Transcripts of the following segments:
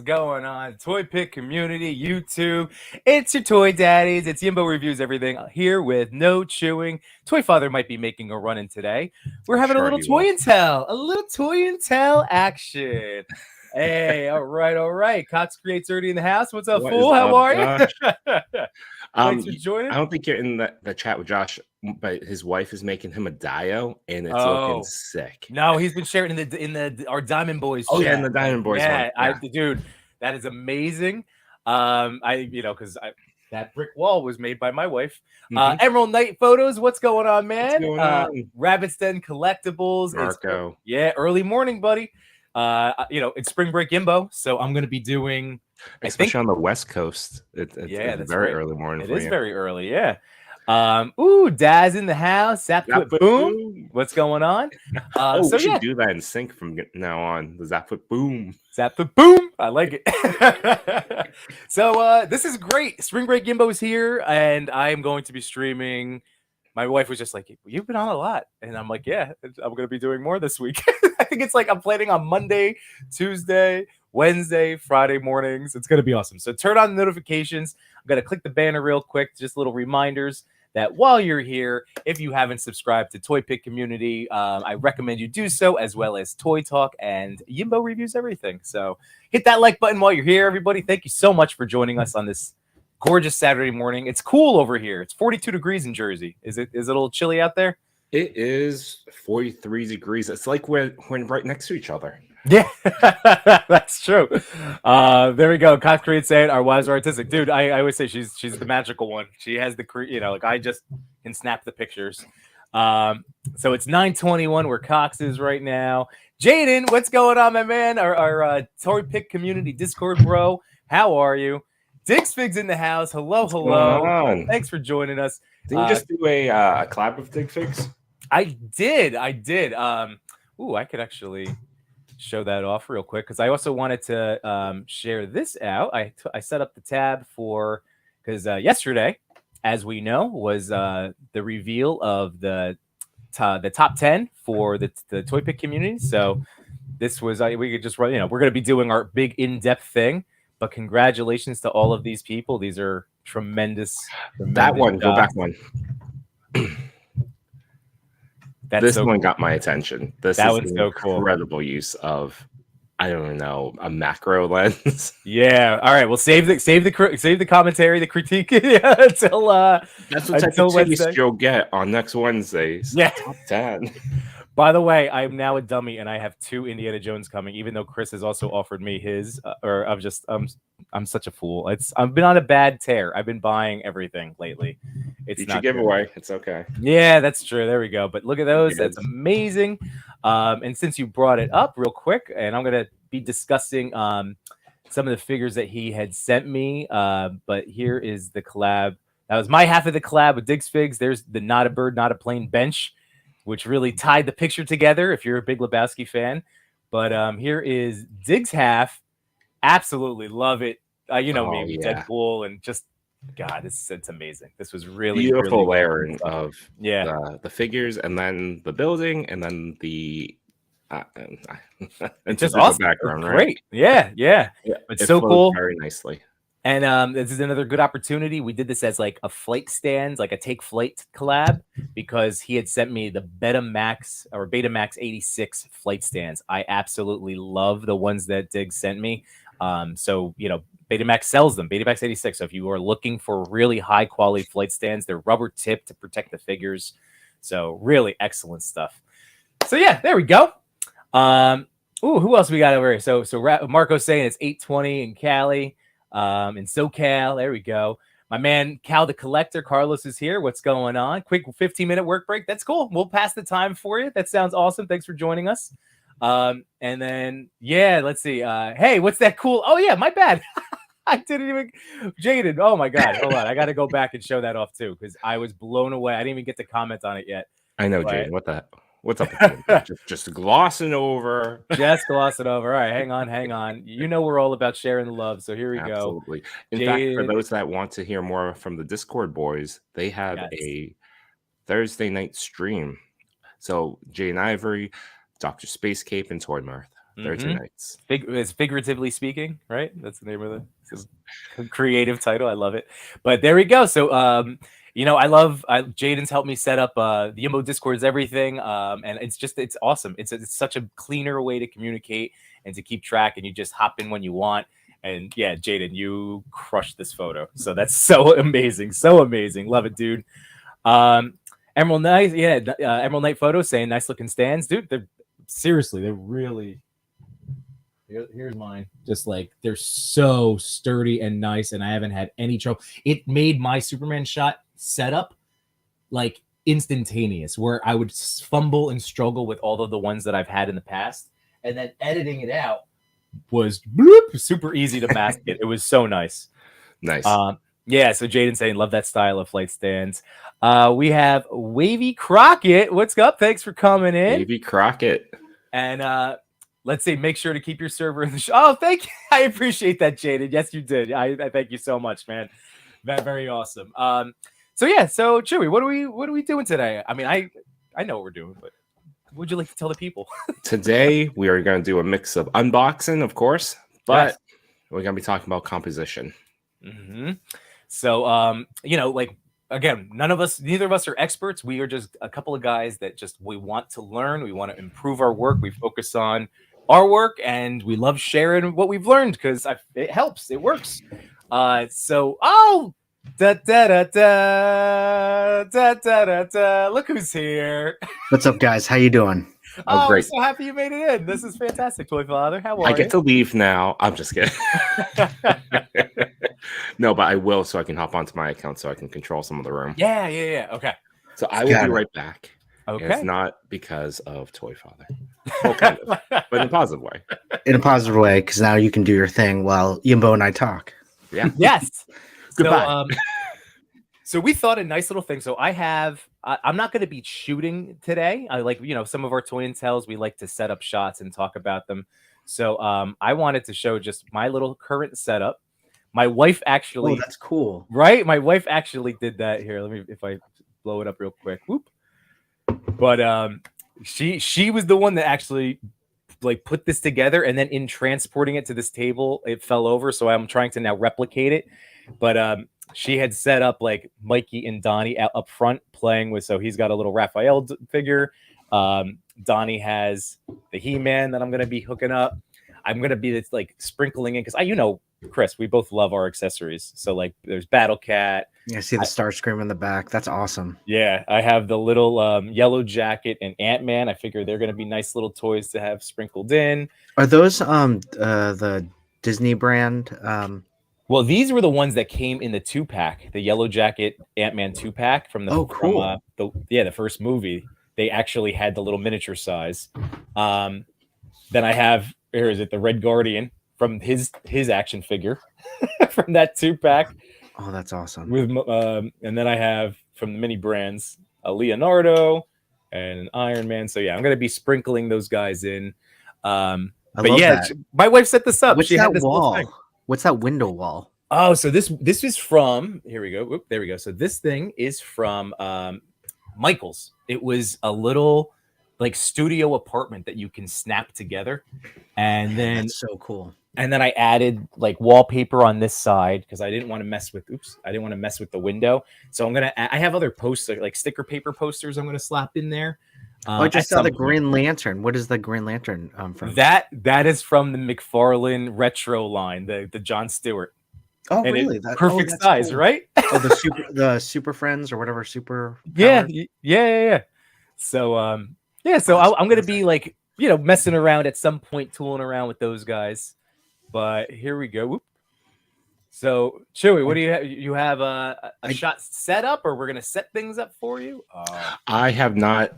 going on? Toy Pick community, YouTube. It's your Toy Daddies. It's Yimbo Reviews Everything here with no chewing. Toy Father might be making a run in today. We're having a little toy and tell, action. Hey, all right. Cox Creates Dirty in the house. What's up, fool? How are you? Thanks for joining. I don't think you're in the chat with Josh, but his wife is making him a dio, and it's looking sick. No, he's been sharing in our Diamond Boys. Oh, chat. Yeah, in the Diamond Boys. Yeah, dude, that is amazing. Because that brick wall was made by my wife. Emerald Night Photos, what's going on, man? What's going on? Rabbit's Den Collectibles. Marco. Early morning, buddy. It's spring break Yimbo, so I'm gonna be doing, especially on the West Coast. It's very early morning. It is very early, yeah. Daz in the house. Zapfoot boom. What's going on? We should do that in sync from now on. The Zapfoot boom. Zapfoot boom. I like it. So this is great. Spring break Yimbo is here, and I am going to be streaming. My wife was just like, "You've been on a lot," and I'm like, "Yeah, I'm going to be doing more this week." I think it's like I'm planning on Monday, Tuesday, Wednesday, Friday mornings. It's going to be awesome. So turn on the notifications. I'm going to click the banner real quick. Just little reminders that while you're here, if you haven't subscribed to Toy Pick Community, I recommend you do so, as well as Toy Talk and Yimbo Reviews Everything. So hit that like button while you're here, everybody. Thank you so much for joining us on this gorgeous Saturday morning. It's cool over here. It's 42 degrees in Jersey. Is it a little chilly out there? It is 43 degrees. It's like we're right next to each other. Yeah, that's true. There we go. Cox Creates saying our wives are artistic. Dude, I always say she's the magical one. She has the I just can snap the pictures. So it's 9:21 where Cox is right now. Jaden, what's going on, my man? Our Toy Pick community Discord bro. How are you? Digfigs in the house. Hello. Thanks for joining us. Did you just do a collab with Digfigs? I did. I could actually show that off real quick because I also wanted to share this out. I set up the tab because yesterday, as we know, was the reveal of the top 10 for the Toy Pick community. So this was we could just run. We're going to be doing our big in-depth thing. But congratulations to all of these people. These are tremendous. That one, go back one. This one got my attention. That was so cool. Incredible use of, I don't know, a macro lens. Yeah. All right. Well, save the commentary, the critique until that's what type of taste you'll get on next Wednesday's top 10. By the way, I'm now a dummy, and I have 2 Indiana Jones coming. Even though Chris has also offered me his, I'm such a fool. I've been on a bad tear. I've been buying everything lately. It's not giveaway. It's okay. Yeah, that's true. There we go. But look at those. That's amazing. And since you brought it up real quick, and I'm gonna be discussing some of the figures that he had sent me. But here is the collab. That was my half of the collab with Digfigs. There's the Not a Bird, Not a Plane bench, which really tied the picture together if you're a big Lebowski fan. But here is Dig's half. Absolutely love it. Me, Deadpool, and just, God, it's amazing. This was really beautiful really layering of the figures, and then the building, and then the it's just awesome. Background, it's right? Great. Yeah. It's so cool. Very nicely. And this is another good opportunity. We did this as like a flight stand, like a Take Flight collab, because he had sent me the Betamax 86 flight stands. I absolutely love the ones that Dig sent me. Betamax sells them, Betamax 86. So if you are looking for really high quality flight stands, they're rubber tipped to protect the figures. So really excellent stuff. So yeah, there we go. Who else we got over here? So Marco's saying it's 8:20 in Cali. In SoCal, there we go. My man Cal the Collector, Carlos, is here. What's going on? Quick 15-minute work break. That's cool. We'll pass the time for you. That sounds awesome. Thanks for joining us. And then let's see. Hey, what's that cool? Oh yeah, my bad. I didn't even Jaden. Oh my God. Hold on. I got to go back and show that off too because I was blown away. I didn't even get to comment on it yet. I know, Jaden. What the heck? What's up with you? just glossing over. Just glossing over. All right, hang on. We're all about sharing the love, so here we go. Absolutely. In fact, for those that want to hear more from the Discord boys, they have a Thursday night stream. So Jay and Ivory, Dr. Space Cape, and Toy Mirth. 30 nights. It's figuratively speaking, right? That's the name of the creative title. I love it. But there we go. So, Jaden's helped me set up the Yimbo Discord is everything. And it's awesome. It's such a cleaner way to communicate and to keep track. And you just hop in when you want. And yeah, Jaden, you crushed this photo. So that's so amazing. So amazing. Love it, dude. Emerald Knight, Emerald Knight photo saying nice looking stands, dude. They're really. Here's mine. Just like they're so sturdy and nice, and I haven't had any trouble. It made my Superman shot setup like instantaneous, where I would fumble and struggle with all of the ones that I've had in the past, and then editing it out was super easy to mask it. It was so nice. Nice. Yeah, so Jaden saying, love that style of flight stands. We have Wavy Crockett. What's up? Thanks for coming in. Wavy Crockett. And let's say make sure to keep your server in the show. Oh, thank you. I appreciate that, Jaden. Yes, you did. I thank you so much, man. Very awesome. So Chewie, what are we doing today? I mean, I know what we're doing, but what would you like to tell the people? Today we are going to do a mix of unboxing, of course, but we're going to be talking about composition. So, again, neither of us are experts. We are just a couple of guys that we want to learn. We want to improve our work. We focus on our work, and we love sharing what we've learned because it helps. It works. Look who's here. What's up, guys? How you doing? Oh, great. I'm so happy you made it in. This is fantastic, Toy Father. How are you? I get to leave now. I'm just kidding. No, but I will so I can hop onto my account so I can control some of the room. Yeah. Okay. So I will be right back. Okay. And it's not because of Toy Father. Well, kind of, but in a positive way. In a positive way, because now you can do your thing while Yimbo and I talk. Yeah. Yes. Goodbye. So we thought a nice little thing. So I'm not going to be shooting today. I like, some of our toy and tells, we like to set up shots and talk about them. So I wanted to show just my little current setup. My wife actually. Oh, that's cool. Right? My wife actually did that. Here, let me, if I blow it up real quick. Whoop. But she was the one that actually like put this together, and then in transporting it to this table, it fell over. So I'm trying to now replicate it. But she had set up like Mikey and Donnie up front playing with. So he's got a little Raphael figure. Donnie has the He-Man that I'm going to be hooking up. I'm going to be like sprinkling in because Chris, we both love our accessories. So like there's Battle Cat. Yeah, I see the Starscream in the back. That's awesome. Yeah, I have the little Yellow Jacket and Ant-Man. I figure they're going to be nice little toys to have sprinkled in. Are those the Disney brand? Well, these were the ones that came in the 2-pack, the Yellow Jacket Ant-Man 2-pack from the first movie. They actually had the little miniature size. Then I have the Red Guardian from his action figure from that 2-pack. Oh, that's awesome. With and then I have from the mini brands a Leonardo and an Iron Man. So yeah, I'm gonna be sprinkling those guys in. But yeah, my wife set this up. What's that wall? What's that window wall? Oh, so this is from here we go. There we go. So this thing is from Michael's. It was a little like studio apartment that you can snap together, and then that's so cool. And then I added like wallpaper on this side because I didn't want to mess with the window. So I have other posters like sticker paper posters I'm gonna slap in there. I just saw the Green Lantern. What is the Green Lantern from? That is from the McFarlane retro line, the John Stewart. Oh, and really? Perfect size, cool. Right? Oh, the Super Friends or whatever super. Yeah. So I'm gonna be like messing around at some point, tooling around with those guys. But here we go. Whoop. So Chewie, what do you have? You have a shot set up, or we're gonna set things up for you? I have not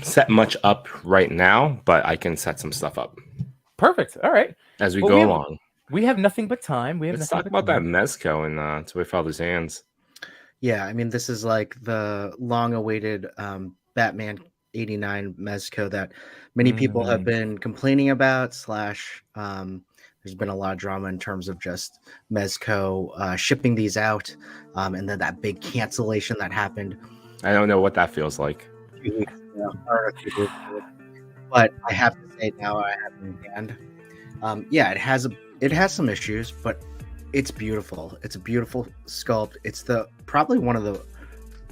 set much up right now, but I can set some stuff up. Perfect. All right. As we go along. We have nothing but time. Let's talk about that Mezco in Toy Father's hands. Yeah, I mean, this is like the long-awaited Batman 89 Mezco that many people have been complaining about. There's been a lot of drama in terms of just Mezco shipping these out, and then that big cancellation that happened. I don't know what that feels like. but I have to say now I have it in hand. Yeah, it has some issues, but it's beautiful. It's a beautiful sculpt. It's probably one of the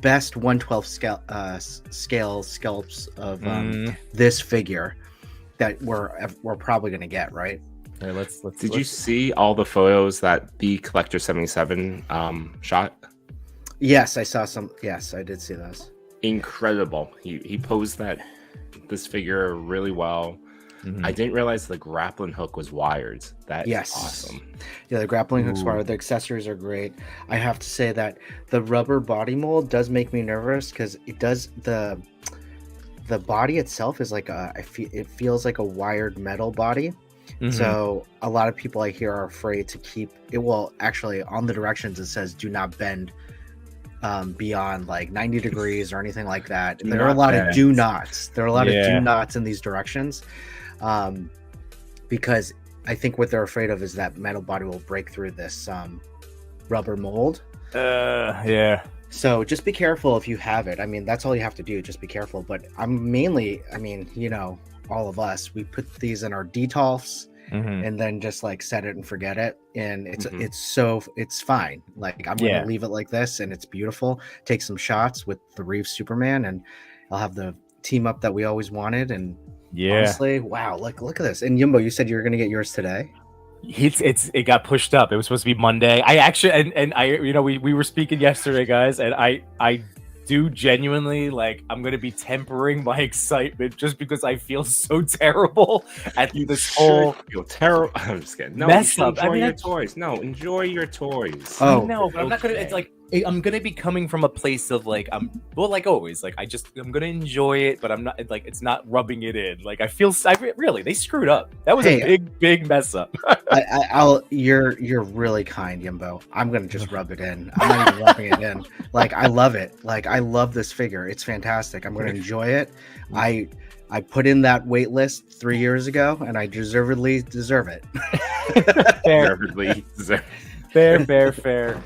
best 1/12 scale sculpts of this figure that we're probably gonna get, right? All right, Did you see all the photos that the Collector 77 shot? Yes, I saw some. Yes, I did see those. Incredible. He posed this figure really well. I didn't realize the grappling hook was wired. That's awesome. Yeah, the grappling hook's wired. The accessories are great. I have to say that the rubber body mold does make me nervous because it does the body itself is like it feels like a wired metal body. So a lot of people I hear are afraid to keep it. Well, actually, on the directions it says do not bend beyond like 90 degrees or anything like that. There are a lot of do nots. There are a lot of do nots in these directions. Because I think what they're afraid of is that metal body will break through this rubber mold. So just be careful if you have it. I mean, that's all you have to do. Just be careful. But all of us, we put these in our detolfs and then just like set it and forget it. And it's fine. Like I'm going to leave it like this and it's beautiful. Take some shots with the Reeves Superman and I'll have the team up that we always wanted. And honestly, wow, look at this. And Yimbo, you said you were going to get yours today. It got pushed up. It was supposed to be Monday. I actually we were speaking yesterday, guys, and I do genuinely I'm going to be tempering my excitement just because I feel so terrible at this whole feel terrible. I'm just kidding. No, mess up. Enjoy your toys. No, enjoy your toys. Oh no, but I'm not gonna. It's like I'm gonna be coming from a place of I'm always I'm gonna enjoy it, but I'm not it's not rubbing it in. I feel really they screwed up. That was a big mess up. You're really kind, Yimbo. I'm gonna just rub it in. I'm not even rubbing it in. I love it. I love this figure. It's fantastic. I'm gonna enjoy it. I put in that wait list 3 years ago, and I deservedly deserve it. Deservedly deserve. Fair.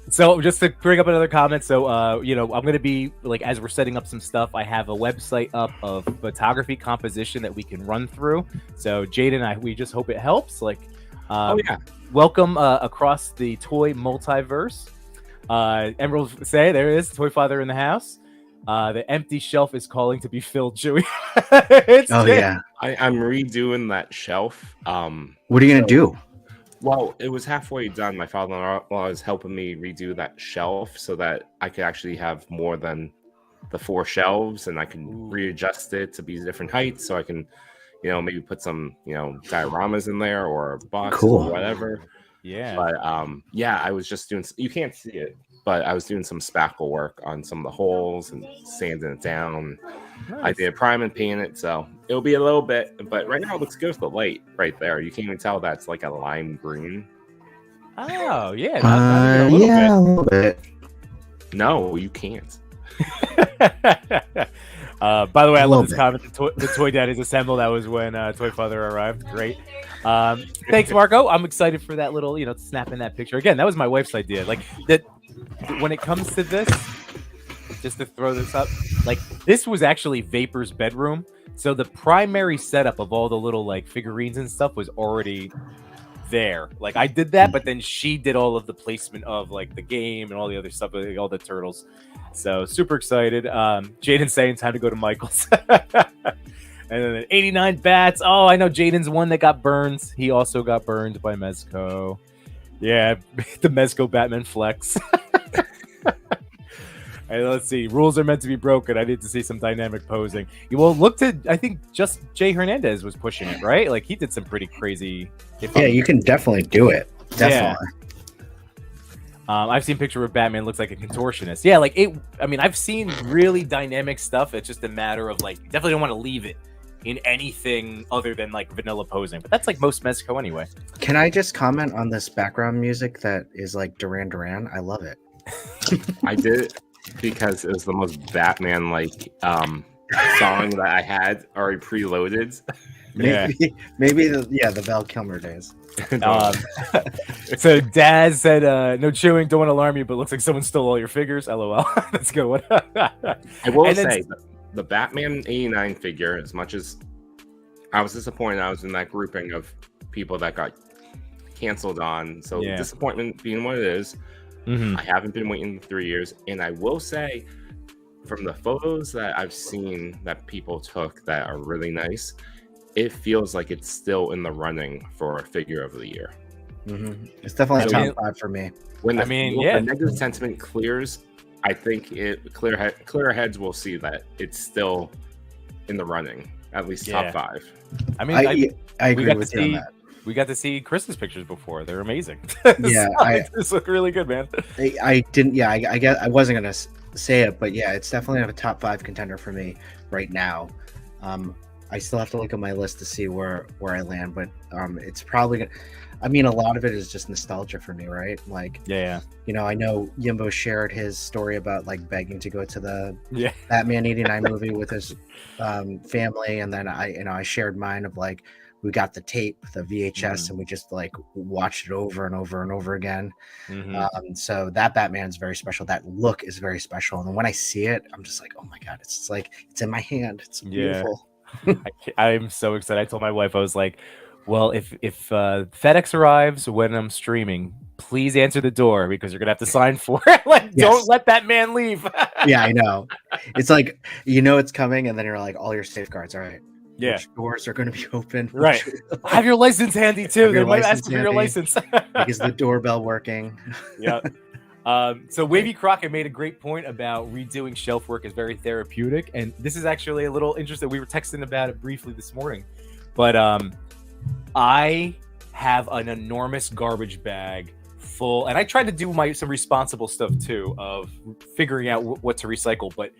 So just to bring up another comment, so I'm going to be as we're setting up some stuff, I have a website up of photography composition that we can run through. So Jade and we just hope it helps. Welcome across the toy multiverse. Emerald say there it is, Toy Father in the house. The empty shelf is calling to be filled, Chewie. I'm redoing that shelf. What are you gonna do? Well, it was halfway done. My father-in-law is helping me redo that shelf so that I could actually have more than the 4 shelves, and I can readjust it to be different heights. So I can, maybe put some, dioramas in there or boxes or whatever. Yeah. But I was just doing. You can't see it, but I was doing some spackle work on some of the holes and sanding it down. Nice. I did prime and paint it, so it'll be a little bit, but right now it looks good with the light right there. You can't even tell that's like a lime green. Oh yeah, not even a little bit. No, you can't. By the way, I love this comment. The Toy Daddies assemble. That was when Toy Father arrived. Great. Thanks, Marco. I'm excited for that little, snapping that picture again. That was my wife's idea. When it comes to this. Just to throw this up, this was actually Vapor's bedroom. So the primary setup of all the little figurines and stuff was already there. I did that, but then she did all of the placement of the game and all the other stuff, all the turtles. So super excited. Jaden's saying time to go to Michael's. And then 89 bats. Oh, I know Jaden's one that got burned. He also got burned by Mezco. Yeah, the Mezco Batman flex. Hey, let's see. Rules are meant to be broken. I need to see some dynamic posing. I think just Jay Hernandez was pushing it, right? He did some pretty crazy. Yeah, you can definitely do it. Definitely. Yeah. I've seen a picture where Batman looks like a contortionist. Yeah, I've seen really dynamic stuff. It's just a matter of definitely don't want to leave it in anything other than vanilla posing. But that's most Mezco anyway. Can I just comment on this background music that is Duran Duran? I love it. I did. Because it was the most Batman-like song that I had already preloaded. Maybe the Val Kilmer days. So Daz said, "No chewing, don't want to alarm you, but looks like someone stole all your figures." LOL. That's a good one. I will say the Batman 89 figure, as much as I was disappointed, I was in that grouping of people that got canceled on. So disappointment being what it is, I haven't been waiting 3 years. And I will say, from the photos that I've seen that people took that are really nice, it feels like it's still in the running for a figure of the year. It's definitely a top 5 for me. When the negative sentiment clears, I think clearer heads will see that it's still in the running, at least top 5. I mean, I agree with you on that. We got to see Chris's pictures before. They're amazing. Yeah, this look really good, man. I didn't. Yeah, I guess I wasn't gonna say it, but yeah, it's definitely a top 5 contender for me right now. I still have to look at my list to see where I land, but it's probably gonna. I mean, a lot of it is just nostalgia for me, right? Like, you know, I know Yimbo shared his story about like begging to go to the Batman 89 movie with his family, and then I shared mine of like we got the tape, the VHS, and we just like watched it over and over and over again. So that Batman's very special. That look is very special, and when I see it, I'm just like, oh my god, it's like it's in my hand. It's beautiful. I'm so excited. I told my wife, I was like, well, if FedEx arrives when I'm streaming, please answer the door because you're gonna have to sign for it. Like, don't let that man leave. Yeah, I know. It's like, you know, it's coming, and then you're like, all your safeguards. All right. Yeah. Which doors are going to be open? Right. Have your license handy too. They might ask you for your license. Is the doorbell working? Yeah. So Wavy Crockett made a great point about redoing shelf work is very therapeutic, and this is actually a little interesting. We were texting about it briefly this morning, but I have an enormous garbage bag full, and I tried to do some responsible stuff too of figuring out what to recycle. But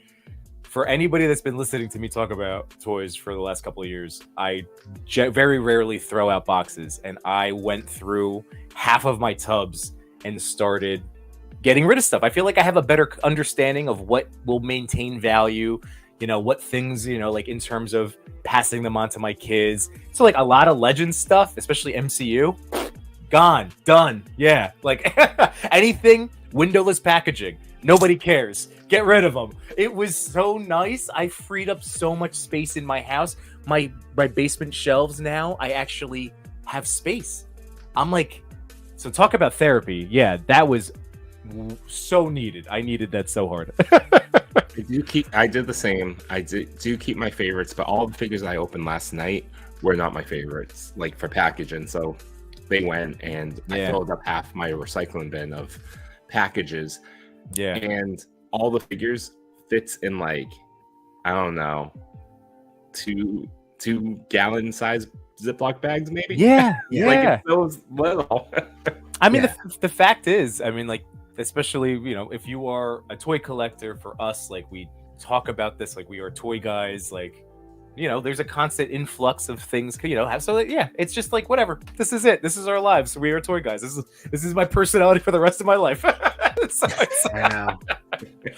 for anybody that's been listening to me talk about toys for the last couple of years, I very rarely throw out boxes, and I went through half of my tubs and started getting rid of stuff. I feel like I have a better understanding of what will maintain value, you know, what things, you know, like in terms of passing them on to my kids. So like a lot of Legends stuff, especially MCU, gone, done. Yeah, like anything windowless packaging, nobody cares. Get rid of them. It was so nice. I freed up so much space in my house. My basement shelves now, I actually have space. I'm like, so talk about therapy. Yeah, that was so needed. I needed that so hard. I did the same. I do keep my favorites, but all the figures I opened last night were not my favorites, like for packaging. So they went, and I filled up half my recycling bin of packages. Yeah. And all the figures fits in like, I don't know, two gallon size Ziploc bags, maybe. Yeah. Like it's so little. I mean, the fact is, I mean, like, especially, you know, if you are a toy collector, for us, like, we talk about this, like, we are toy guys, like, you know, there's a constant influx of things, you know, so yeah, it's just like, whatever, this is it, this is our lives, we are toy guys, this is my personality for the rest of my life. I know.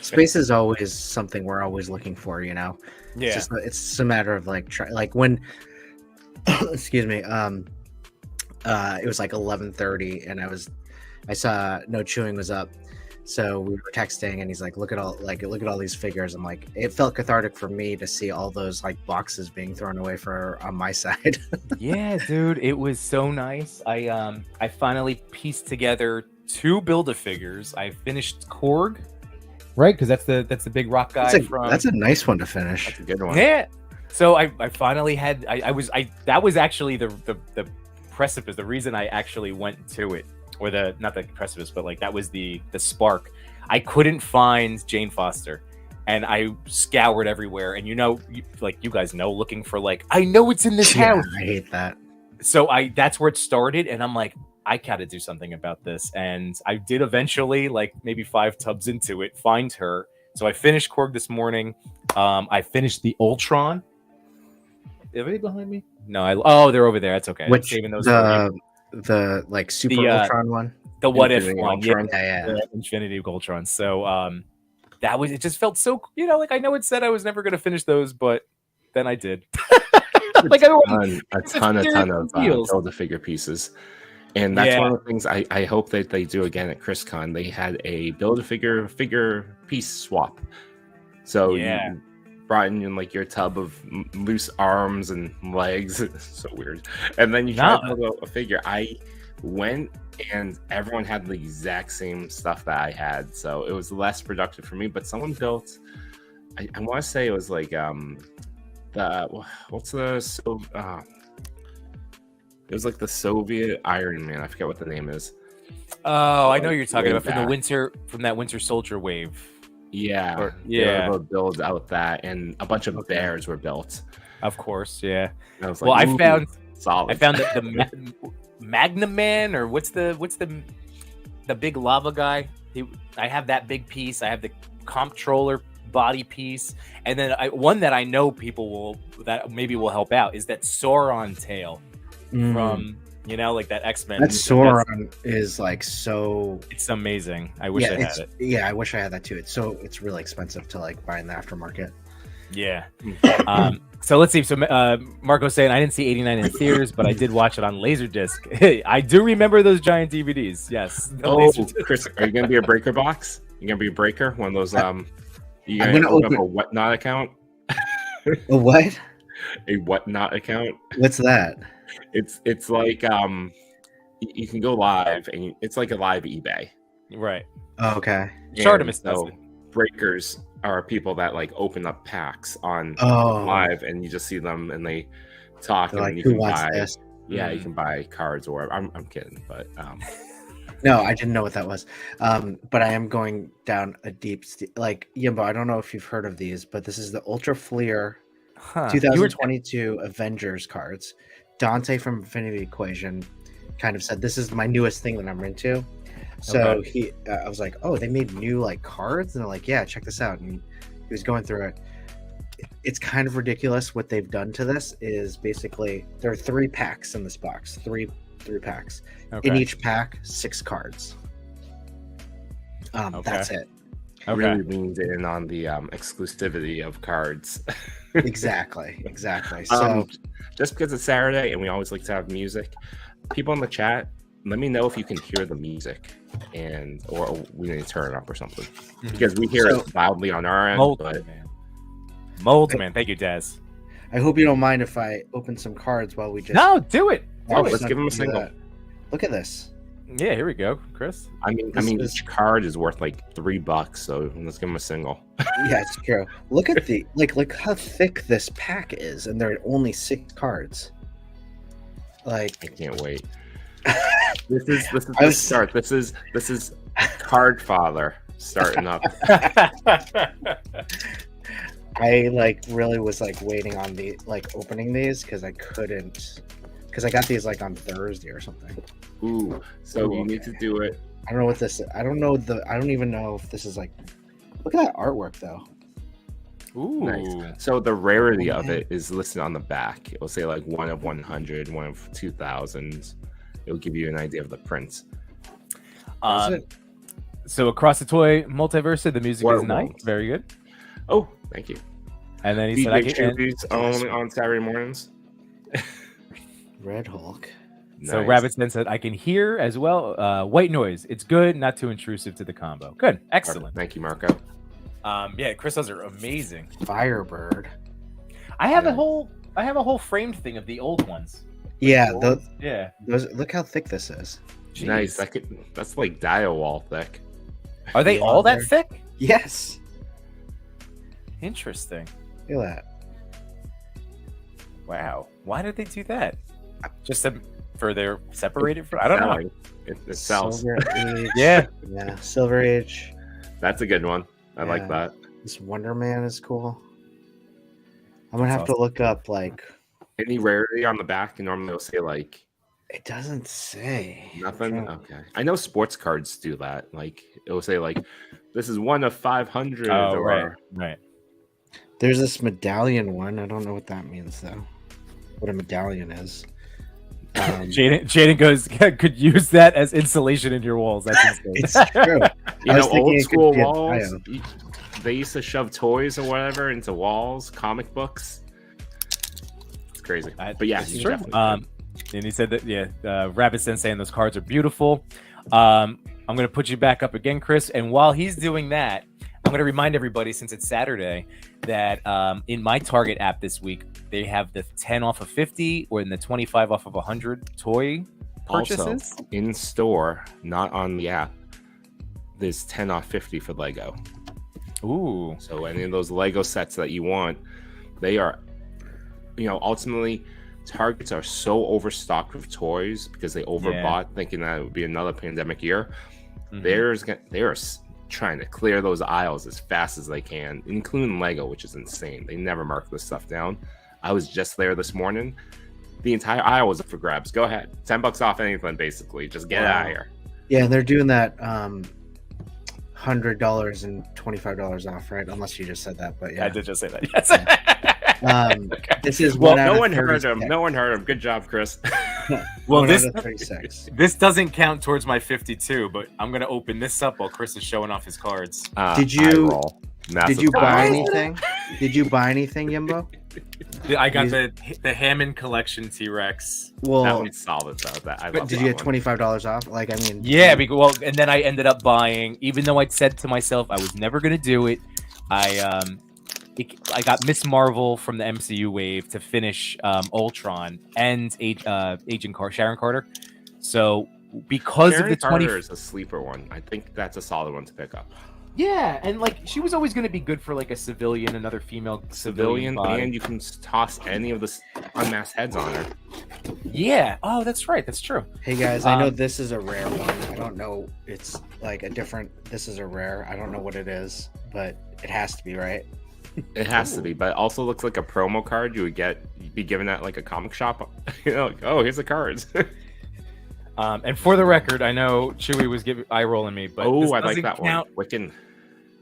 Space is always something we're always looking for, you know. It's just a matter of like when excuse me, it was like 11:30 and I saw No Chewing was up, so we were texting and he's like, look at all these figures. I'm like, it felt cathartic for me to see all those like boxes being thrown away on my side. Yeah, dude, it was so nice. I finally pieced together 2 Build-A-Figures. I finished Korg, right? Because that's the big rock guy. That's a nice one to finish. That's a good one. Yeah. So I finally had that was actually the precipice. The reason I actually went to it, or not the precipice, but like that was the spark. I couldn't find Jane Foster, and I scoured everywhere. And you know, you guys know, looking for like, I know it's in this house. I hate that. So that's where it started, and I'm like, I gotta do something about this. And I did eventually, like maybe 5 tubs into it, find her. So I finished Korg this morning. I finished the Ultron. Are they behind me? No, they're over there. That's okay. Which saving those the like Super Ultron one, the What If one, the Infinity Ultron. So it just felt so, you know, like I know it said I was never gonna finish those, but then I did. Like a ton of Build-A-Figure pieces. And that's one of the things I hope that they do again at ChrisCon. They had a Build-A-Figure piece swap. So you brought in like your tub of loose arms and legs. So weird. And then you try to build a figure. I went and everyone had the exact same stuff that I had, so it was less productive for me. But someone built, I want to say it was like it was like the Soviet Iron Man. I forget what the name is. Oh, I know you're talking about from that Winter Soldier wave. Yeah, they were build out that, and a bunch of bears were built. Of course, yeah. I was like, I found solid. the Magnum Man, or what's the big lava guy? I have that big piece. I have the comptroller body piece, and then one that I know people will help out is that Sauron tail from like that X-Men. That Sauron is like so. It's amazing. I wish I had it. Yeah, I wish I had that too. It's really expensive to like buy in the aftermarket. Yeah. So let's see. So Marco's saying I didn't see 89 in theaters, but I did watch it on Laserdisc. I do remember those giant DVDs. Yes. Chris, are you gonna be a breaker box? You gonna be a breaker? One of those. You I'm gonna open up a Whatnot account. A what? A Whatnot account. What's that? It's like you can go live, and it's like a live eBay. Right. Oh, okay. Shartimus does it. Breakers are people that like open up packs on live, and you just see them and they talk. They're and like, you who can wants buy. this? Yeah, you can buy cards or I'm kidding, but no, I didn't know what that was. But I am going down a deep like Yimbo. I don't know if you've heard of these, but this is the Ultra Fleer 2022 Avengers cards. Dante from Infinity Equation kind of said this is my newest thing that I'm into. So I was like, oh, they made new like cards, and they're like, yeah, check this out. And he was going through it. It's kind of ridiculous what they've done to this. Is basically there are 3 packs in this box, three packs. Okay. In each pack, 6 cards. That's it. Really leaned in on the exclusivity of cards. Exactly. So just because it's Saturday and we always like to have music, people in the chat, let me know if you can hear the music, or we need to turn it up or something, because we hear it loudly on our end. Moldman, thank you, Daz. I hope you don't mind if I open some cards while we just. No, do it. Let's give him a single. Look at this. Yeah, here we go, Chris. I mean, each card is worth like $3, so let's give him a single. Yeah, it's true. Look at the look how thick this pack is, and there are only 6 cards. Like, I can't wait. This is the start. This is Card Father starting up. I like really was like waiting on the opening these because I couldn't, because I got these like on Thursday or something. Ooh, so you need to do it. I don't know what this is. I don't even know if this is like. Look at that artwork though. Ooh. Nice. So the rarity of it is listed on the back. It will say like 1 of 100, 1 of 2,000. It will give you an idea of the prints. So across the toy multiverse, the music is nice. Very good. Oh, thank you. And then he said, "I can only on Saturday mornings." Red Hulk. So Nice. Rabbit then said, "I can hear as well. White noise. It's good, not too intrusive to the combo. Good, excellent. Thank you, Marco. Yeah, Crystals are amazing. Firebird. I have a whole framed thing of the old ones. Yeah, Those, look how thick this is. Jeez. Nice. That's like dial wall thick. Are they all that thick? Yes. Interesting. Look at that. Wow. Why did they do that? Just for their separated? I don't know. It sells. Silver Age. Yeah. Yeah. Silver Age. That's a good one. I like that. This Wonder Man is cool. I'm gonna have to look up like any rarity on the back. Normally it'll say like. It doesn't say nothing. Okay, I know sports cards do that. Like it will say like, this is 1 of 500. Oh, right. There's this medallion one. I don't know what that means though. What a medallion is. Jaden goes, could use that as insulation in your walls. That's insane. It's true. Old school walls. They used to shove toys or whatever into walls, comic books. It's crazy. But yeah, it's true. And he said that Rabbit Sense saying those cards are beautiful. I'm gonna put you back up again, Chris. And while he's doing that, I'm going to remind everybody, since it's Saturday, that in my Target app this week, they have the 10 off of 50 or in the 25 off of 100 toy purchases. Also, in store, not on the app, there's 10 off 50 for Lego. Ooh. So any of those Lego sets that you want, they are, ultimately, Targets are so overstocked with toys because they overbought, thinking that it would be another pandemic year. Mm-hmm. They're trying to clear those aisles as fast as they can, including Lego, which is insane. They never mark this stuff down. I was just there this morning. The entire aisle was up for grabs. Go ahead. $10 off anything, basically. Just get it out of here. Yeah, and they're doing that $100 and $25 off, right? Unless you just said that, but yeah. I did just say that, yes. Okay. This is no one heard him. No one heard him. Good job, Chris. Well, this doesn't count towards my 52, but I'm gonna open this up while Chris is showing off his cards. Did you buy anything? Did you buy anything, Yimbo? I got the Hammond Collection T-Rex. Well, that one's solid though. Did you get $25 off? Yeah, and then I ended up buying, even though I'd said to myself I was never gonna do it. I got Miss Marvel from the MCU wave to finish Ultron and Agent Sharon Carter. So because Sharon of the Carter is a sleeper one. I think that's a solid one to pick up. Yeah, and she was always going to be good for a civilian, another female civilian, and you can toss any of the unmasked heads on her. Yeah. Oh, that's right. That's true. Hey guys, I know this is a rare one. I don't know. It's a different. This is a rare. I don't know what it is, but it has to be, right? It has to be, but it also looks like a promo card you'd be given at a comic shop. Oh, here's the cards. And for the record, I know Chewie was eye rolling me, but I like that one. Wiccan.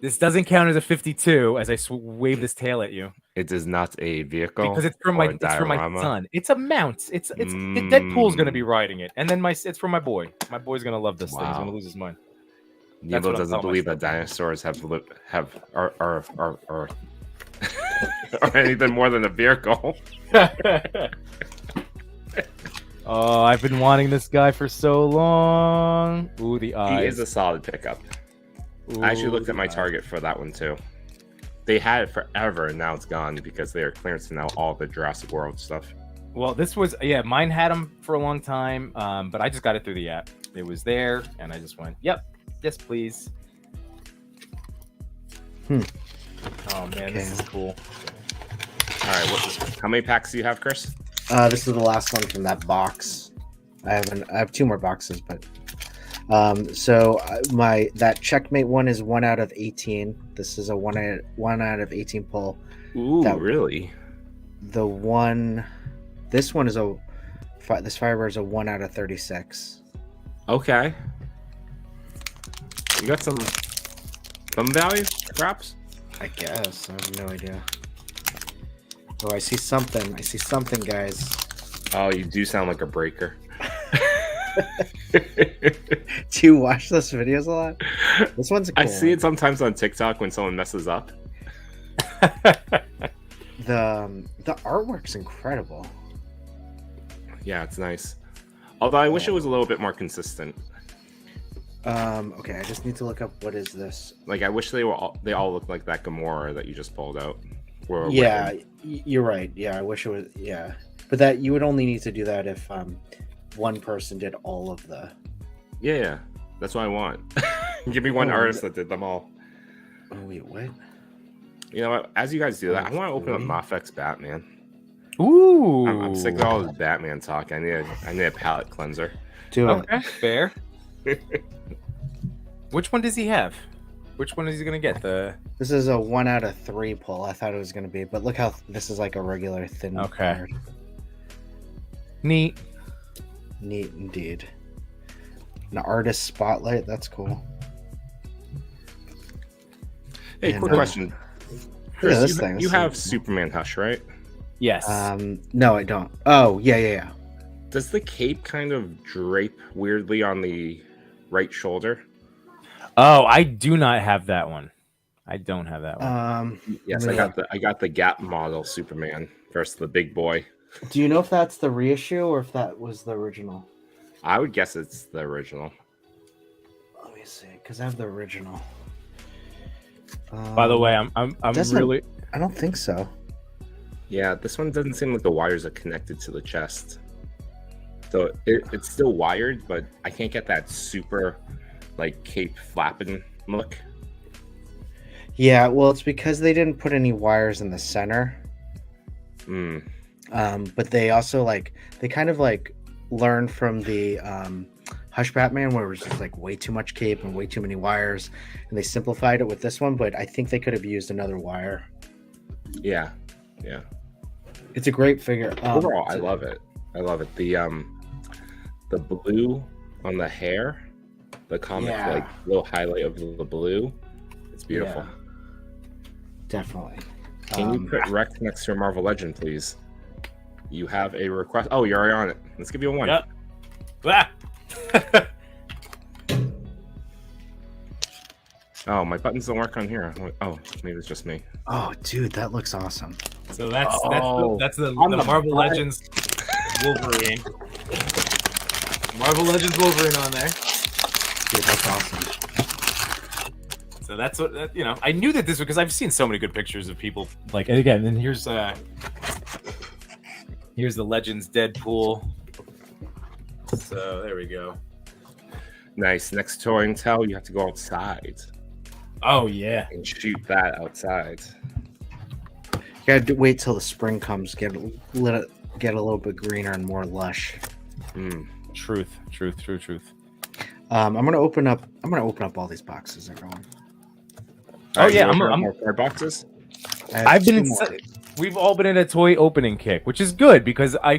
This doesn't count as a 52 as I wave this tail at you. It is not a vehicle because it's from my son. It's a mount. It's Deadpool's going to be riding it, and then it's for my boy. My boy's going to love this thing. He's going to lose his mind. Yimbo doesn't believe that dinosaurs are anything more than a vehicle. Oh, I've been wanting this guy for so long. Ooh, the eyes. He is a solid pickup. I actually looked at my Target for that one too. They had it forever, and now it's gone because they are clearancing out all the Jurassic World stuff. Well, this was mine had them for a long time, but I just got it through the app. It was there, and I just went, "Yep, yes, please." Oh man, This is cool. All right, how many packs do you have, Chris? This is the last one from that box. I have 2 more boxes, but that Checkmate one is 1 out of 18. This is a 1 out of 18 pull. Ooh, really? This one is this fiber is a 1 out of 36. Okay. You got some value, perhaps? I guess. I have no idea. Oh, I see something. Guys. Oh, you do sound like a breaker. Do you watch those videos a lot? This one's cool. I see it sometimes on TikTok when someone messes up. The artwork's incredible. Yeah, it's nice. Although I wish it was a little bit more consistent. Okay, I just need to look up what is this. I wish they all looked like that Gamora that you just pulled out. Yeah, you're right. Yeah, I wish it was. Yeah, but that you would only need to do that if one person did all of the. Yeah, that's what I want. Give me one artist that did them all. Oh wait, what? You know what? As you guys do that, I want to open up Mafex Batman. Ooh, I'm sick of all this Batman talk. I need a palate cleanser. Okay, fair. Which one does he have? Which one is he gonna get? This is a 1 out of 3 pull. I thought it was gonna be, but look how this is like a regular thin. Okay. Card. Neat indeed. An artist spotlight. That's cool. Hey, quick question. Chris, you have Superman Hush, right? Yes. No, I don't. Oh, yeah. Does the cape kind of drape weirdly on the right shoulder? Oh, I do not have that one. I don't have that one. Yes, I got the Gap model Superman versus the big boy. Do you know if that's the reissue or if that was the original? I would guess it's the original. Let me see, because I have the original. By the way, I'm doesn't- really. I don't think so. Yeah, this one doesn't seem like the wires are connected to the chest. So it's still wired, but I can't get that super like cape flapping look. Yeah, well, it's because they didn't put any wires in the center. Hmm. But they also they kind of learned from the Hush Batman, where it was just like way too much cape and way too many wires, and they simplified it with this one. But I think they could have used another wire. Yeah. It's a great figure. Overall, I love it. I love it. The blue on the hair, the comic little highlight of the blue. It's beautiful. Yeah, definitely. Can you put Rex next to a Marvel Legend, please? You have a request. Oh, you're already on it. Let's give you a 1. Yep. Ah! Oh, my buttons don't work on here. Oh, maybe it's just me. Oh, dude, that looks awesome. So that's Oh, the on the Marvel back. Legends Wolverine. Marvel Legends Wolverine on there. Dude, that's awesome. So that's what I knew that this was because I've seen so many good pictures of people like. And again, and here's the Legends Deadpool. So there we go. Nice. Next toy and tell, you have to go outside Oh yeah. and shoot that outside. You gotta wait till the spring comes. Get a little bit greener and more lush. Truth. I'm gonna open up all these boxes, everyone. Oh yeah, I'm I'm more card boxes. I've been. We've all been in a toy opening kick, which is good because I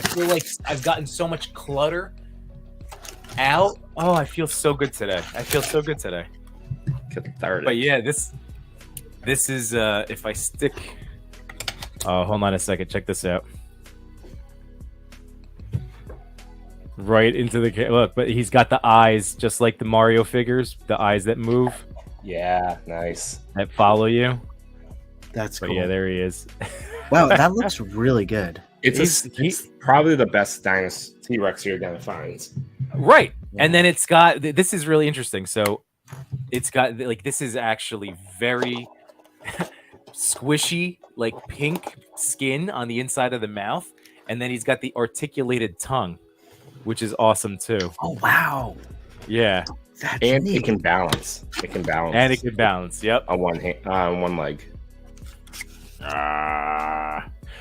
feel like I've gotten so much clutter out. Oh, I feel so good today. Cathartic. But yeah, this is if I stick. Oh, hold on a second. Check this out. Right into the look, but he's got the eyes just like the Mario figures, the eyes that move, Yeah, nice. that follow you. That's But cool. yeah, there he is. Wow, that looks really good. It's probably the best Dynasty T-Rex you're gonna find. Right. And then it's got this is really interesting. So it's got this is actually very squishy, like pink skin on the inside of the mouth, and then he's got the articulated tongue, which is awesome too. Oh wow, Yeah. that's And neat. it can balance. It can balance. And it can balance. Yep. on one hand, on one leg.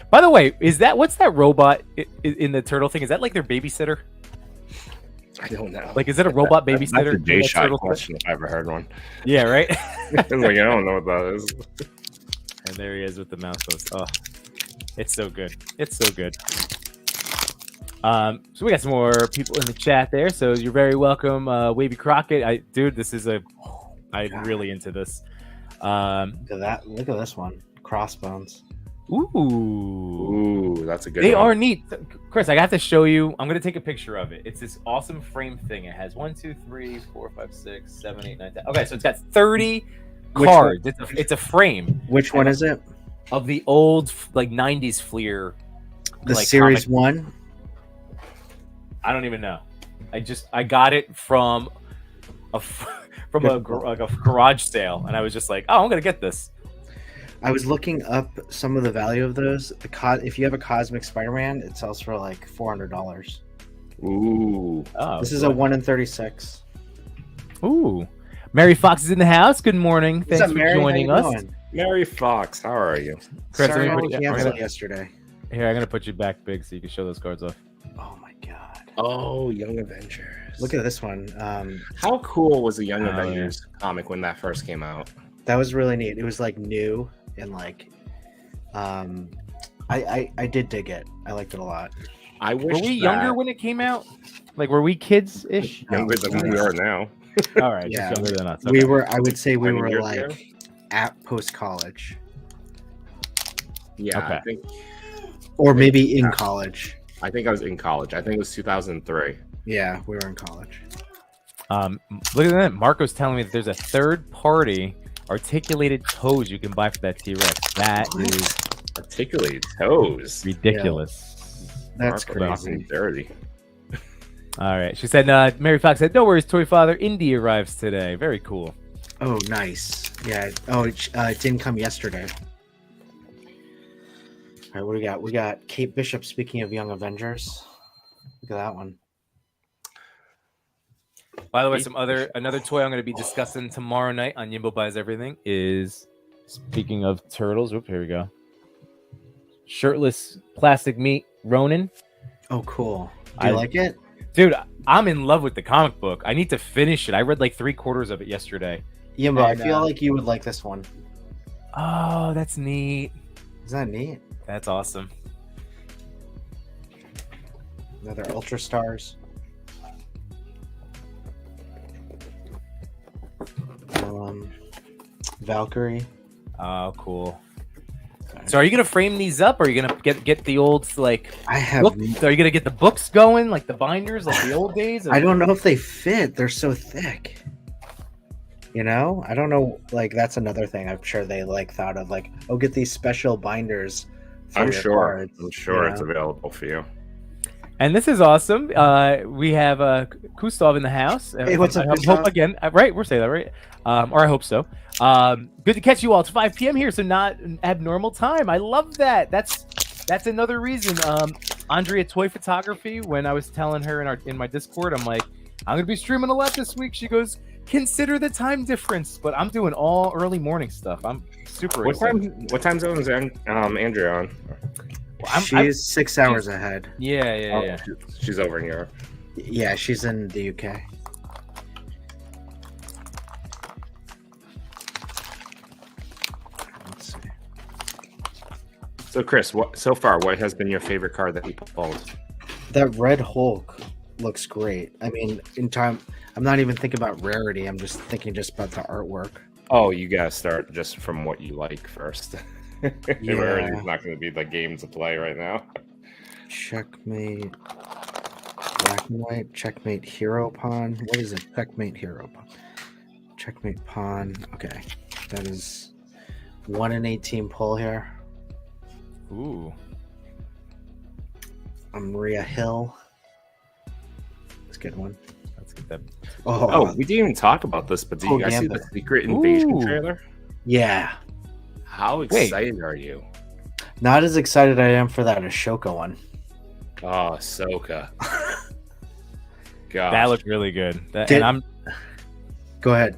By the way, what's that robot in the turtle thing? Is that like their babysitter? I don't know. Like, is it a robot babysitter? That's a in that J-Shot turtle thing? question if I ever heard one. Yeah, right. I'm like, I don't know what that is. And there he is with the mouse host. Oh, it's so good. It's so good. So we got some more people in the chat there. So you're very welcome, Wavy Crockett. Dude, this is I'm really into this. Look at that. Look at this one. Crossbones. Ooh, Ooh, that's a good they one. are neat. Chris, I have to show you. I'm gonna take a picture of it. It's this awesome frame thing. It has 1, 2, 3, 4, 5, 6, 7, 8, 9, 10. Okay, so it's got 30 Which cards. It's a frame Which one is it? of the old like 90s Fleer. The like, series comic. one. I don't even know. I got it from a garage sale, and I was just like, oh, I'm gonna get this. I was looking up some of the value of those. If you have a Cosmic Spider-Man, it sells for like $400. Ooh. Oh, This is a 1 in 36. Ooh, Mary Fox is in the house. Good morning. What's Thanks up, for Mary? How joining you us. doing? Mary Fox, how are you? Chris, Sorry, let I me was put- canceled yesterday. Here, I'm gonna put you back big so you can show those cards off. Oh my god! Oh, Young Avengers. Look at this one. How cool was the Young Oh, Avengers comic when that first came out? That was really neat. It was like new and like, I did dig it. I liked it a lot. I wish Were we younger when it came out? Like, were we kids ish? younger than we are now. All right, Yeah. just younger than us. We Okay. were. I would say we 20 were years like ago? at post college, Yeah, Okay. or maybe in college. I think I was in college. I think it was 2003. Yeah, we were in college. Look at that. Marco's telling me that there's a third-party articulated toes you can buy for that T-Rex. That What? is Articulated toes. ridiculous. That's Marco crazy. talking dirty. All right. She said, Mary Fox said, no worries, Toy Father. Indy arrives today. Very cool. Oh, nice. Yeah. Oh, it didn't come yesterday. All right, what do we got? We got Kate Bishop. Speaking of Young Avengers, look at that one. By the way, another toy I'm going to be discussing tomorrow night on Yimbo Buys Everything is, speaking of turtles. Oop, here we go. Shirtless plastic meat Ronin. Oh, cool. Do you like it? Dude, I'm in love with the comic book. I need to finish it. I read like 3/4 of it yesterday. Yimbo, I feel like you would like this one. Oh, that's neat. Isn't that neat? That's awesome. Another Ultra Stars. Valkyrie. Oh, cool. So are you gonna frame these up, or are you gonna get the old like? I have. Are you gonna get the books going, like the binders, like the old days? I don't know if they fit. They're so thick. You know, I don't know. Like that's another thing. I'm sure they like thought of like, oh, get these special binders. I'm sure. Cards, I'm sure you it's know? available for you. And this is awesome. We have Kustov in the house. Hey, what's up, I Kustov? hope again. Right, we're saying that right, or I hope so. Good to catch you all. It's 5 p.m. here, so not an abnormal time. I love that. That's another reason. Andrea Toy Photography. When I was telling her in my Discord, I'm like, I'm gonna be streaming a lot this week. She goes, consider the time difference, but I'm doing all early morning stuff. I'm super excited. What time zone is Andrea on? She's 6 hours ahead. Yeah. She's over in Europe. Yeah, she's in the UK. Let's see. So, Chris, what has been your favorite card that you pulled? That Red Hulk looks great. I mean, in time, I'm not even thinking about rarity. I'm just thinking about the artwork. Oh, you gotta start just from what you like first. Yeah. Rarity's not going to be the game to play right now. Checkmate. Black and white. Checkmate Hero Pawn. What is it? Checkmate Hero Pawn. Checkmate Pawn. Okay. That is 1 in 18 pull here. Ooh. Maria Hill. That's a good one. Let's get that. Oh, we didn't even talk about this, but did you guys see the Secret Invasion trailer? Yeah. How excited are you? Not as excited I am for that Ashoka one. Oh, Ahsoka. God, That looked really good. Go ahead.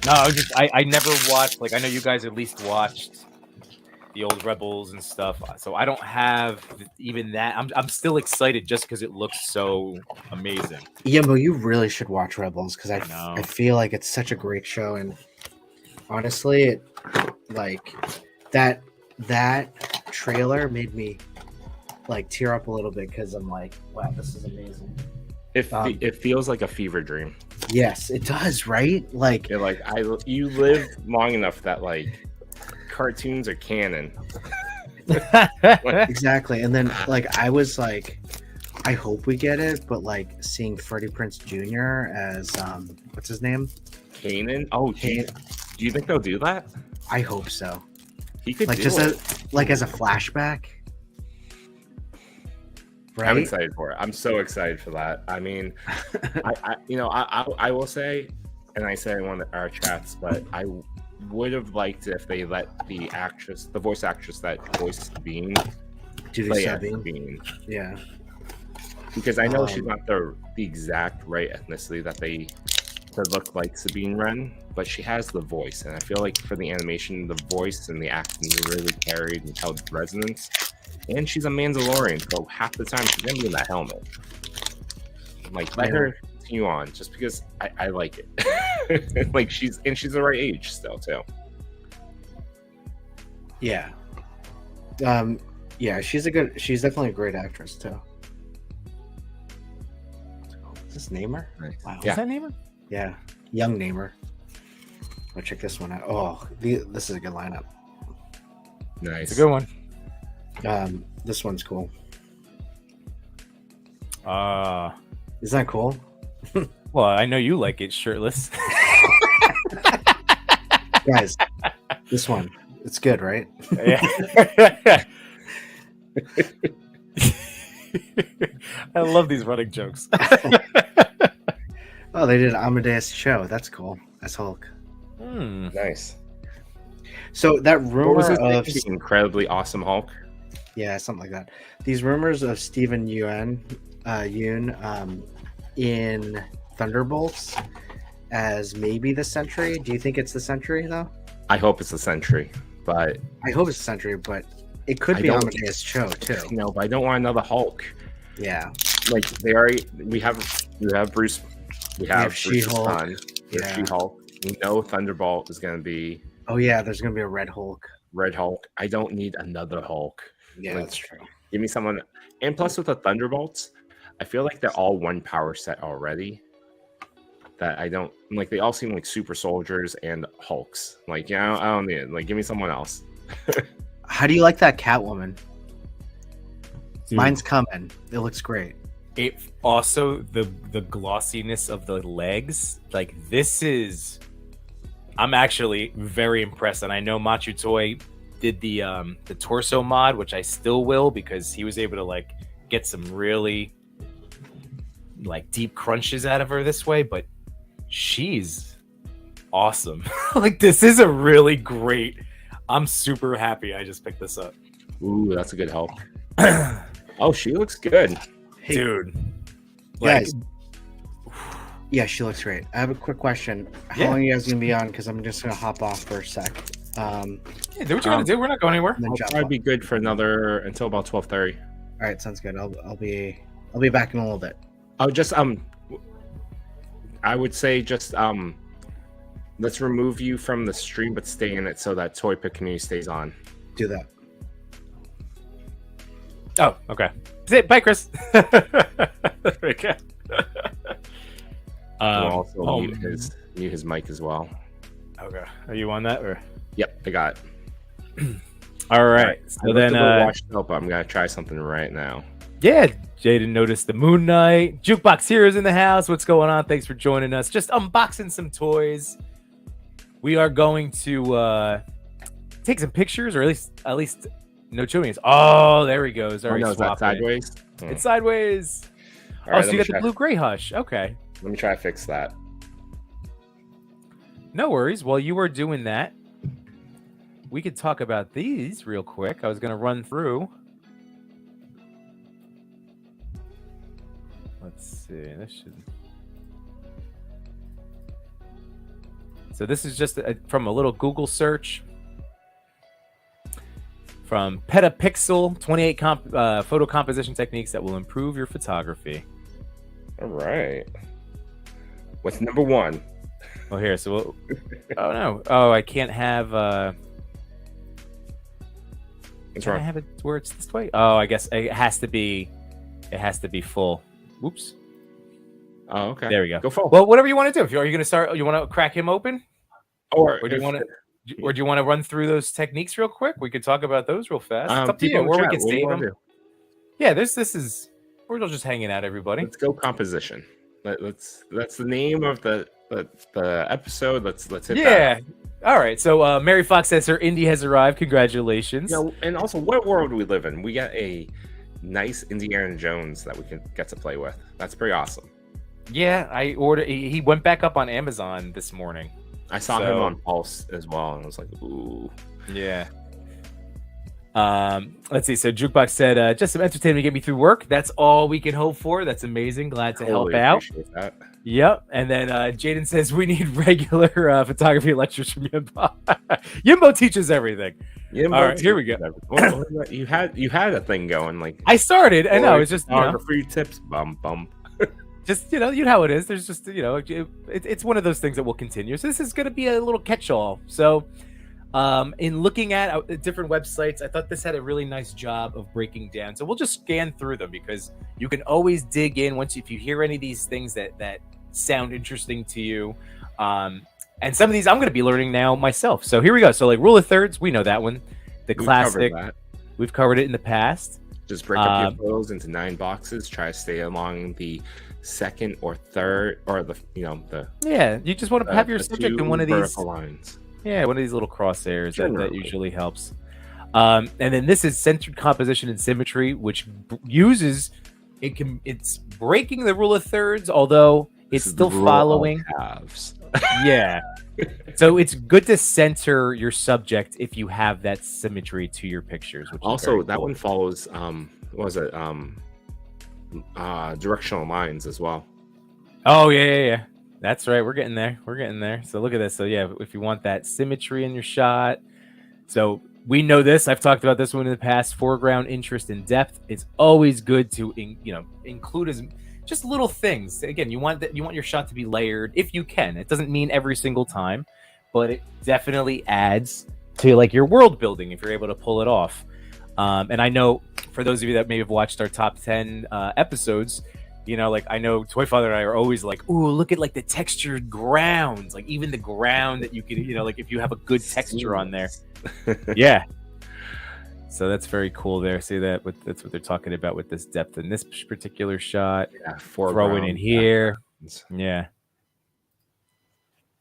No, I never watched, like, I know you guys at least watched the old Rebels and stuff, so I don't have even that. I'm still excited just because it looks so amazing. Yeah, but you really should watch Rebels because I know. I feel like it's such a great show, and honestly, it like that trailer made me like tear up a little bit because I'm like, wow, this is amazing. It feels like a fever dream. Yes, it does, right? Like, you live long enough that like cartoons are canon. exactly. And then like I was like, I hope we get it, but like seeing Freddie Prinze Jr. as what's his name? Kanan? Oh, do you think they'll do that? I hope so. He could like do just it. as a flashback. Right? I'm excited for it. I'm so excited for that. I mean, I will say, and I said in one of our chats, but I would have liked if they let the voice actress that voiced Sabine, play as Sabine. Yeah. Because I know she's not the exact right ethnicity that they to look like Sabine Wren, but she has the voice, and I feel like for the animation, the voice and the acting really carried and held resonance. And she's a Mandalorian, so half the time she's gonna be in that helmet. Like, let her continue on, just because I like it. Like she's the right age still too. Yeah. Yeah, she's definitely a great actress too. Is this Namer? Wow. Yeah. Is that Namer? Yeah. Young Namer. I'll check this one out. Oh, this is a good lineup. Nice. It's a good one. This one's cool. Isn't that cool? Well, I know you like it shirtless. Guys, this one. It's good, right? Yeah. I love these running jokes. Oh, they did Amadeus show. That's cool. That's Hulk. Nice. So that What rumor was his name? of The incredibly awesome Hulk. yeah, something like that. These rumors of Steven Yeun in Thunderbolts as maybe the Sentry. Do you think it's the Sentry though? I hope it's the Sentry, but I hope it's the Sentry, but it could be Amadeus Cho too. no, but I don't want another Hulk. Yeah, Like we have Bruce, we have She-Hulk. Yeah. She-Hulk. We know Thunderbolt is gonna be Oh yeah, there's gonna be a Red Hulk. Red Hulk. I don't need another Hulk. Yeah, Like, that's true. give me someone. And plus, with the Thunderbolts, I feel like they're all one power set already. That I don't like. They all seem like super soldiers and Hulks. Like, yeah, I don't need it. Like, give me someone else. How do you like that Catwoman? Dude, Mine's coming. It looks great. it also the glossiness of the legs. Like this is, I'm actually very impressed, and I know Machu Toy did the torso mod, which I still will because he was able to like get some really like deep crunches out of her this way, but she's awesome. Like this is a really great. I'm super happy I just picked this up. Ooh, that's a good Hulk. Oh, she looks good. Hey, dude. Like, guys. Yeah, she looks great. I have a quick question. How Yeah. long are you guys gonna be on? Because I'm just gonna hop off for a sec. yeah, do what you gotta do. We're not going anywhere. And then I'll jump probably on. be good for another until about 12:30. All right, sounds good. I'll be back in a little bit. Oh, just I would say just let's remove you from the stream, but stay in it so that Toy Pick community stays on. Do that. Oh, okay. Bye, Chris. There we go. We'll also mute his mic as well. Okay. Are you on that or? Yep, I got it. All right. So then, watched out, but I'm gonna try something right now. yeah, Jaden noticed the Moon Knight. Jukebox Heroes in the house. What's going on? Thanks for joining us. Just unboxing some toys. We are going to take some pictures, or at least no chewing. Oh, there he goes. Oh, Already no, is that swapping. sideways? It's sideways. All right, So you got the blue gray hush. Okay. Let me try to fix that. No worries. While you were doing that, we could talk about these real quick. I was going to run through. Let's see. This should. So this is just from a little Google search from Petapixel 28 photo composition techniques that will improve your photography. All right. What's number one? Well, here. So, oh no. Oh, I can't have. What's Can I wrong? have it where it's this way? Oh, I guess it has to be. It has to be full. Whoops. Oh, okay. There we go. Go full. Well, whatever you want to do. Are you going to start? You want to crack him open, or or do you want to? Or do you want to run through those techniques real quick? We could talk about those real fast. It's up to you. Or we can save them. Yeah, this is. We're just hanging out, everybody. Let's go composition. That's the name of the episode. Let's hit that. All right. So Mary Fox says her indie has arrived. Congratulations. You know, and also, what world do we live in? We got a nice Indiana Jones that we can get to play with. That's pretty awesome. Yeah, I ordered. He went back up on Amazon this morning. I saw him on Pulse as well, and I was like, ooh. Yeah. Let's see. So Jukebox said, just some entertainment to get me through work. That's all we can hope for. That's amazing. Glad to help out. Appreciate that. Yep. And then Jaden says we need regular photography lectures from Yimbo. Yimbo teaches everything. Yimbo all right, here we go. Well, you had a thing going. Like I started. I know. It's just free tips. Bum. Just you know how it is. There's just it's one of those things that will continue. So this is going to be a little catch-all. So in looking at different websites, I thought this had a really nice job of breaking down. So we'll just scan through them because you can always dig in if you hear any of these things that sound interesting to you. And some of these I'm going to be learning now myself. So here we go. So like rule of thirds, we know that one. The classic. We've covered it in the past. Just break up your photos into 9 boxes. Try to stay along the second or third, or the you just want to have your subject in one of these lines. Yeah, one of these little crosshairs that usually helps. And then this is centered composition and symmetry, which uses it's breaking the rule of thirds, although it's This is still the rule of following. halves. Yeah. So it's good to center your subject if you have that symmetry to your pictures. Which Also, is that cool. one follows what was it? Directional lines as well. Oh yeah. That's right. We're getting there. So look at this. So yeah, if you want that symmetry in your shot, so we know this. I've talked about this one in the past. Foreground interest and depth. It's always good to include as just little things. Again, you want your shot to be layered if you can. It doesn't mean every single time, but it definitely adds to like your world building if you're able to pull it off. And I know for those of you that may have watched our top 10 episodes, like I know Toy Father and I are always like, ooh, look at like the textured grounds, like even the ground that you can, like if you have a good texture on there. Yeah. So that's very cool there. See that? That's what they're talking about with this depth in this particular shot. Yeah, Throw it in here. Yeah.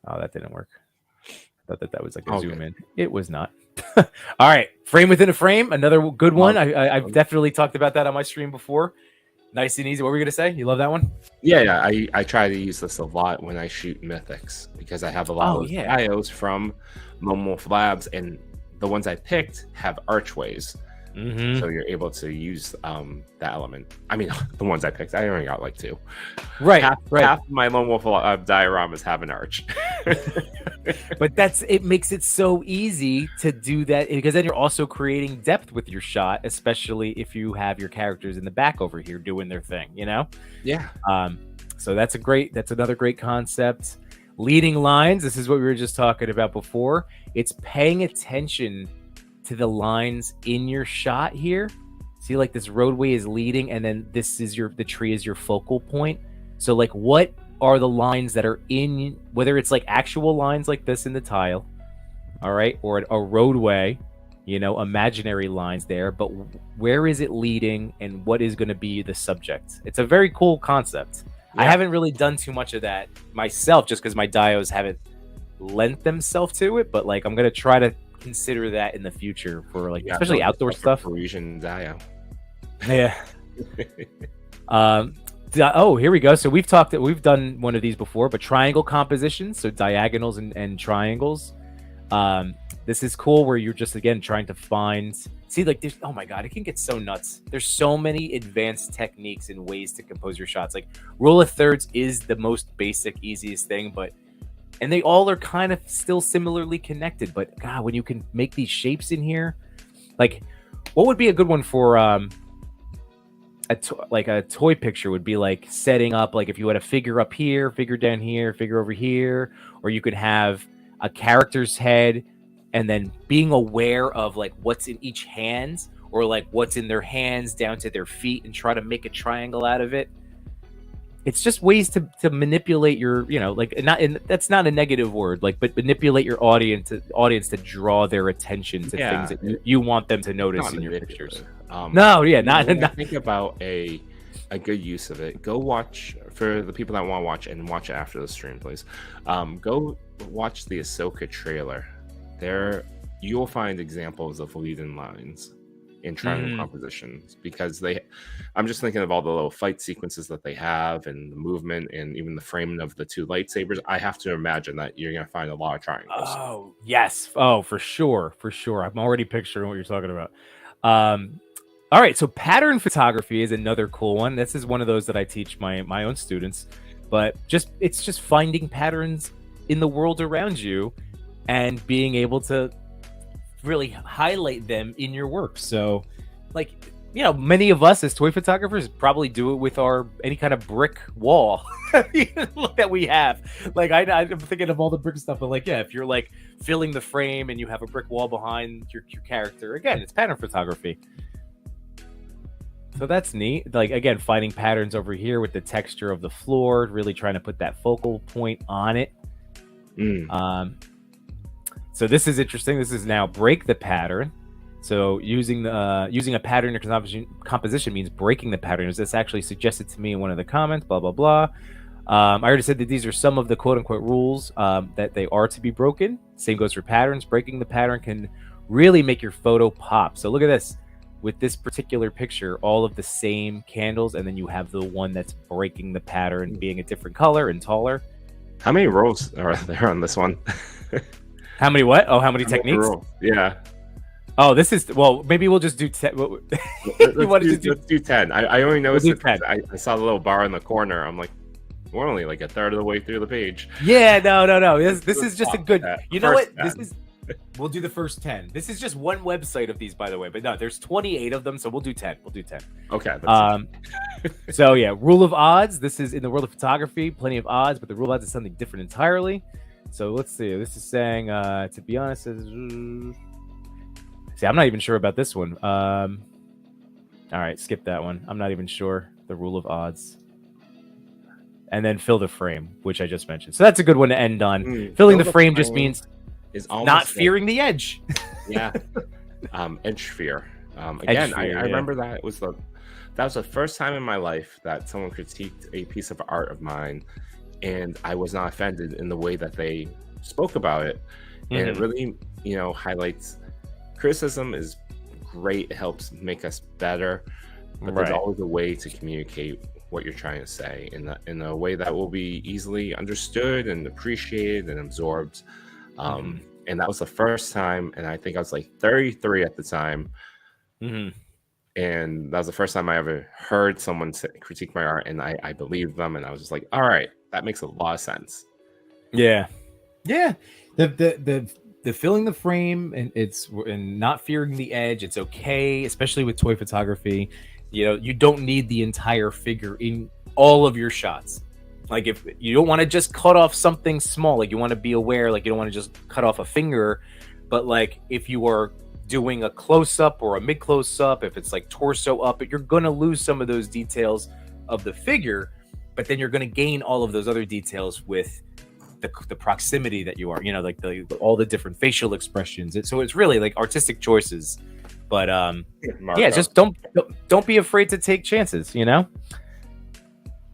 Oh, that didn't work. I thought that was like a zoom in. It was not. All right. Frame within a frame. Another good one. I've definitely talked about that on my stream before. Nice and easy. What were we gonna say? You love that one? Yeah. I try to use this a lot when I shoot Mafex because I have a lot of IOs from Lone Wolf Labs, and the ones I picked have archways. So you're able to use that element. I mean, the ones I picked, I only got like 2. Right. Half of my Lone Wolf dioramas have an arch. But it makes it so easy to do that because then you're also creating depth with your shot, especially if you have your characters in the back over here doing their thing, Yeah. So that's another great concept. Leading lines. This is what we were just talking about before. It's paying attention to the lines in your shot here. See, like this roadway is leading, and then this is the tree is your focal point. So like, what are the lines that are in, whether it's like actual lines like this in the tile, all right, or a roadway, imaginary lines there, but where is it leading and what is going to be the subject? It's a very cool concept. Yeah. I haven't really done too much of that myself just because my dios haven't lent themselves to it, but like I'm going to try to consider that in the future for like especially outdoor stuff. Parisian dio. Yeah. Oh, here we go. So we've done one of these before, but triangle compositions, so diagonals and triangles. This is cool where you're just again trying to find. See, like there's, oh my god, it can get so nuts. There's so many advanced techniques and ways to compose your shots. Like rule of thirds is the most basic, easiest thing, and they all are kind of still similarly connected. But God, when you can make these shapes in here, like what would be a good one for like a toy picture would be like setting up, like if you had a figure up here, figure down here, figure over here, or you could have a character's head and then being aware of like what's in each hand or like what's in their hands down to their feet and try to make a triangle out of it. It's just ways to manipulate your, that's not a negative word, like, but manipulate your audience to draw their attention to things that you want them to notice in your pictures. Think about a good use of it. Go watch, for the people that want to watch and watch it after the stream, please. Go watch the Ahsoka trailer. There, you'll find examples of lead-in lines in triangle compositions because I'm just thinking of all the little fight sequences that they have and the movement and even the framing of the 2 lightsabers. I have to imagine that you're going to find a lot of triangles. Oh, yes. Oh, for sure. I'm already picturing what you're talking about. All right. So pattern photography is another cool one. This is one of those that I teach my own students, but it's just finding patterns in the world around you and being able to really highlight them in your work. So like, many of us as toy photographers probably do it with any kind of brick wall that we have. Like I'm thinking of all the brick stuff, but like, yeah, if you're like filling the frame and you have a brick wall behind your character, again, it's pattern photography. So that's neat. Like, again, finding patterns over here with the texture of the floor, really trying to put that focal point on it. So this is interesting. This is now break the pattern. So using a pattern or composition means breaking the pattern. This actually suggested to me in one of the comments, blah, blah, blah. I already said that these are some of the quote unquote rules that they are to be broken. Same goes for patterns. Breaking the pattern can really make your photo pop. So look at this. with this particular picture, all of the same candles, and then you have the one that's breaking the pattern, being a different color and taller. How many rolls are there on this one? How many what? Oh, how many techniques? Yeah. Oh, this is, well, maybe we'll just do 10. Let's do 10. I only noticed We'll it do 10. because I saw the little bar in the corner. I'm like, we're only like a third of the way through the page. Yeah, no. This is just a good, you know what? 10. This is, we'll do the first 10. This is just one website of these, by the way, but no, there's 28 of them, so we'll do 10. Okay. So yeah, rule of odds. This is in the world of photography, plenty of odds, but the rule of odds is something different entirely. So let's see. This is saying, to be honest, see, I'm not even sure about this one. All right, skip that one. I'm not even sure. The rule of odds. And then fill the frame, which I just mentioned. So that's a good one to end on. Filling the frame just means is almost not fearing the edge. Yeah. Edge fear. Again, Edge fear, I remember that was the first time in my life that someone critiqued a piece of art of mine, and I was not offended in the way that they spoke about it. And it really, highlights criticism is great. It helps make us better, but there's always a way to communicate what you're trying to say in a way that will be easily understood and appreciated and absorbed. And that was the first time, and I think I was like 33 at the time. And that was the first time I ever heard someone critique my art, and I believed them, and I was just like, all right, that makes a lot of sense. Yeah. The filling the frame and not fearing the edge, it's okay, especially with toy photography. You don't need the entire figure in all of your shots. Like, if you don't want to just cut off something small, like you want to be aware, like you don't want to just cut off a finger, but like if you are doing a close-up or a mid-close-up, if it's like torso up, you're going to lose some of those details of the figure, but then you're going to gain all of those other details with the proximity that you are, like all the different facial expressions. So it's really like artistic choices. But just don't be afraid to take chances,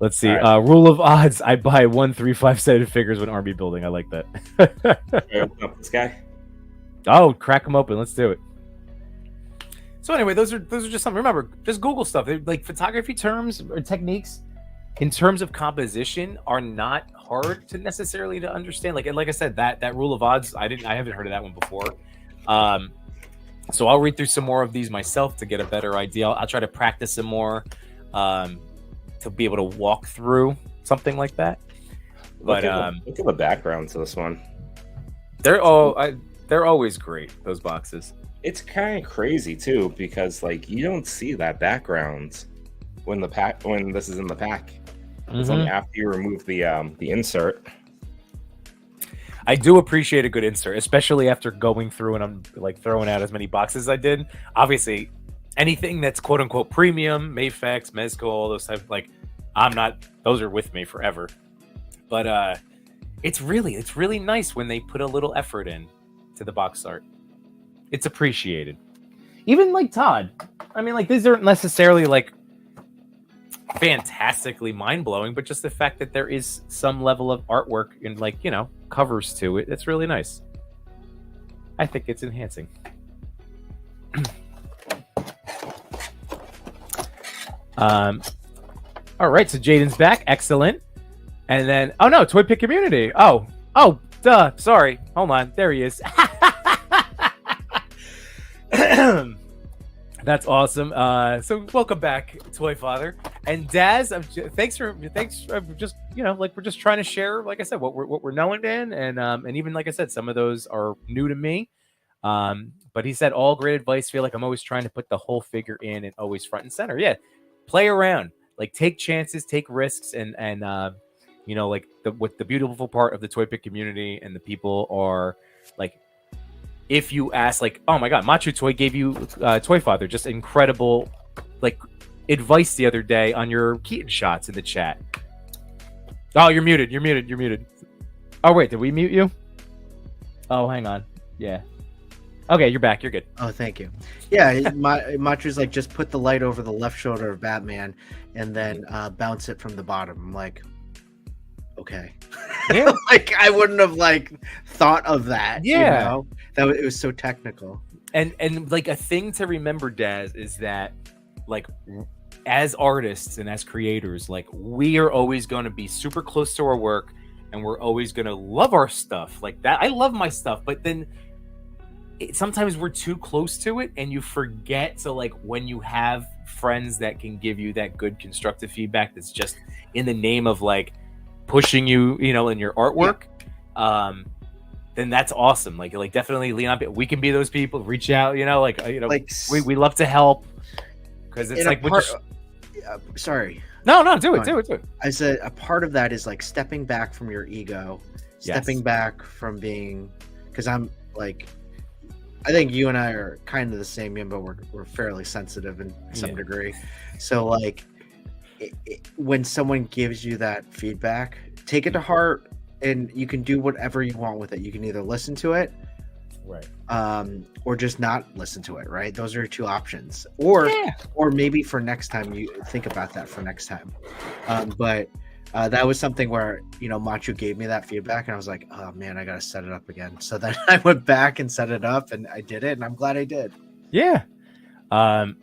Let's see. Right. Rule of odds. I buy 1, 3, 5-sided figures when army building. I like that. Open up this guy. Oh, crack them open. Let's do it. So anyway, those are just some. Remember, just Google stuff. They're like photography terms or techniques in terms of composition are not hard to necessarily to understand. Like I said, that rule of odds. I haven't heard of that one before. So I'll read through some more of these myself to get a better idea. I'll try to practice some more to be able to walk through something like that. But look at the background to this one. They're always great, those boxes. It's kind of crazy too, because like you don't see that background when this is in the pack. It's only after you remove the insert. I do appreciate a good insert, especially after going through and I'm like throwing out as many boxes as I did. Obviously, anything that's quote unquote premium, Mafex, Mezco, all those types, like those are with me forever. But it's really nice when they put a little effort in to the box art. It's appreciated. Even like Todd. I mean, like these aren't necessarily like fantastically mind-blowing, but just the fact that there is some level of artwork and like, covers to it, it's really nice. I think it's enhancing. All right, so Jaden's back. Excellent. And then, oh no, Toy Pick Community. Oh, duh. Sorry. Hold on. There he is. That's awesome. So welcome back, Toy Father and Daz. Thanks for just we're just trying to share, like I said, what we're knowing in, and even like I said, some of those are new to me. But he said all great advice. Feel like I'm always trying to put the whole figure in and always front and center. Yeah, play around, like take chances, take risks, and like what the beautiful part of the Toy Pick community and the people are like. If you ask, like, oh my God, Machu Toy gave you Toy Father just incredible, like, advice the other day on your Keaton shots in the chat. Oh, you're muted. Oh wait, did we mute you? Oh, hang on. Yeah. Okay, you're back. You're good. Oh, thank you. Yeah, Machu's like, just put the light over the left shoulder of Batman and then bounce it from the bottom. I'm like, okay. Yeah. Like I wouldn't have like thought of that. Yeah. It was so technical. And like a thing to remember, Daz, is that like as artists and as creators, like we are always going to be super close to our work, and we're always going to love our stuff like that. I love my stuff, but then sometimes we're too close to it and you forget. So like when you have friends that can give you that good constructive feedback that's just in the name of like pushing you, you know, in your artwork, then that's awesome. Like definitely lean on. We can be those people. Reach out, you know, like we love to help, because it's like sorry. No, do it. I said a part of that is like stepping back from your ego, stepping back from being, because I'm like, I think you and I are kind of the same, Yimbo. We're fairly sensitive in some degree. So like when someone gives you that feedback, take it to heart, and you can do whatever you want with it. You can either listen to it, right, or just not listen to it, right? Those are your two options. Or maybe for next time, you think about that for next time. But that was something where, you know, Machu gave me that feedback and I was like, oh man, I got to set it up again. So then I went back and set it up and I did it, and I'm glad I did. Yeah.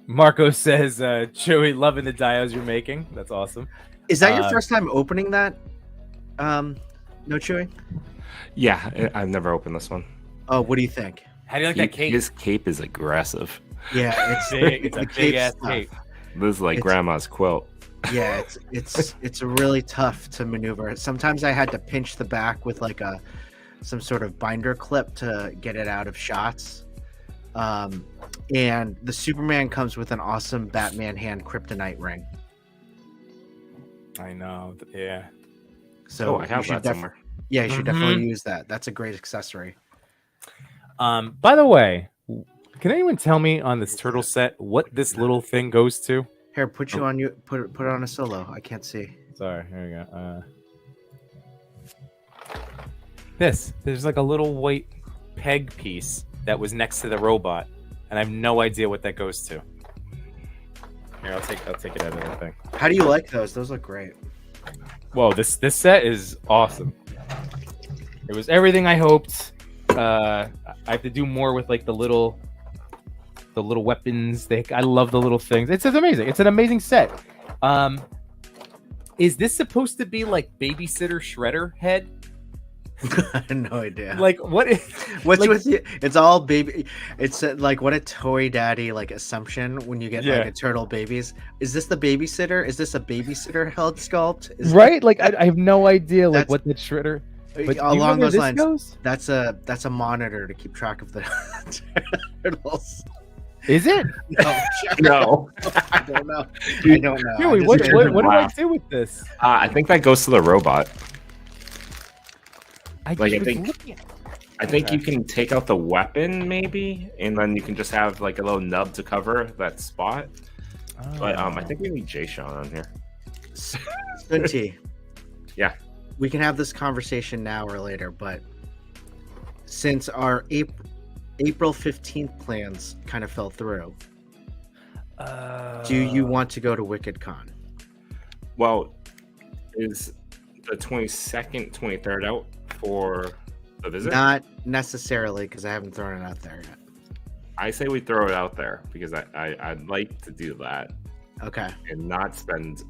Marco says, Chewie, loving the dials you're making. That's awesome. Is that your first time opening that? No, Chewie? Yeah, I've never opened this one. Oh, what do you think? How do you like that cape? His cape is aggressive. Yeah, it's big. It's a big ass cape. This is like grandma's quilt. Yeah, it's really tough to maneuver. Sometimes I had to pinch the back with like some sort of binder clip to get it out of shots. And the Superman comes with an awesome Batman hand kryptonite ring. I know. Yeah. So I have that somewhere. Yeah, you should definitely use that. That's a great accessory. By the way, can anyone tell me on this turtle set what this little thing goes to? Here, put it on a solo. I can't see. Sorry, here we go. There's like a little white peg piece that was next to the robot, and I have no idea what that goes to. Here, I'll take it out of the thing. How do you like those? Those look great. Whoa, this set is awesome. It was everything I hoped. I have to do more with like the little weapons. I love the little things. It's amazing. It's an amazing set. Is this supposed to be like babysitter shredder head? I have no idea. Like what's like, with you? It's all baby. It's like what a toy daddy like assumption when you get like a turtle babies. Is this the babysitter? Is this a babysitter held sculpt? Right? Like I have no idea like what the shredder. But along those lines, goes? That's a monitor to keep track of the turtles. Is it? No. I don't know. I don't know. Dude, what do I do with this? I think that goes to the robot. I think you can take out the weapon maybe, and then you can just have like a little nub to cover that spot. Oh. But I think we need Jay-Sean on here. Stunty. Yeah. We can have this conversation now or later, but since our April 15th plans kind of fell through, do you want to go to WickedCon? Well, is the 22nd, 23rd out for the visit? Not necessarily, because I haven't thrown it out there yet. I say we throw it out there because I'd like to do that. Okay. And not spend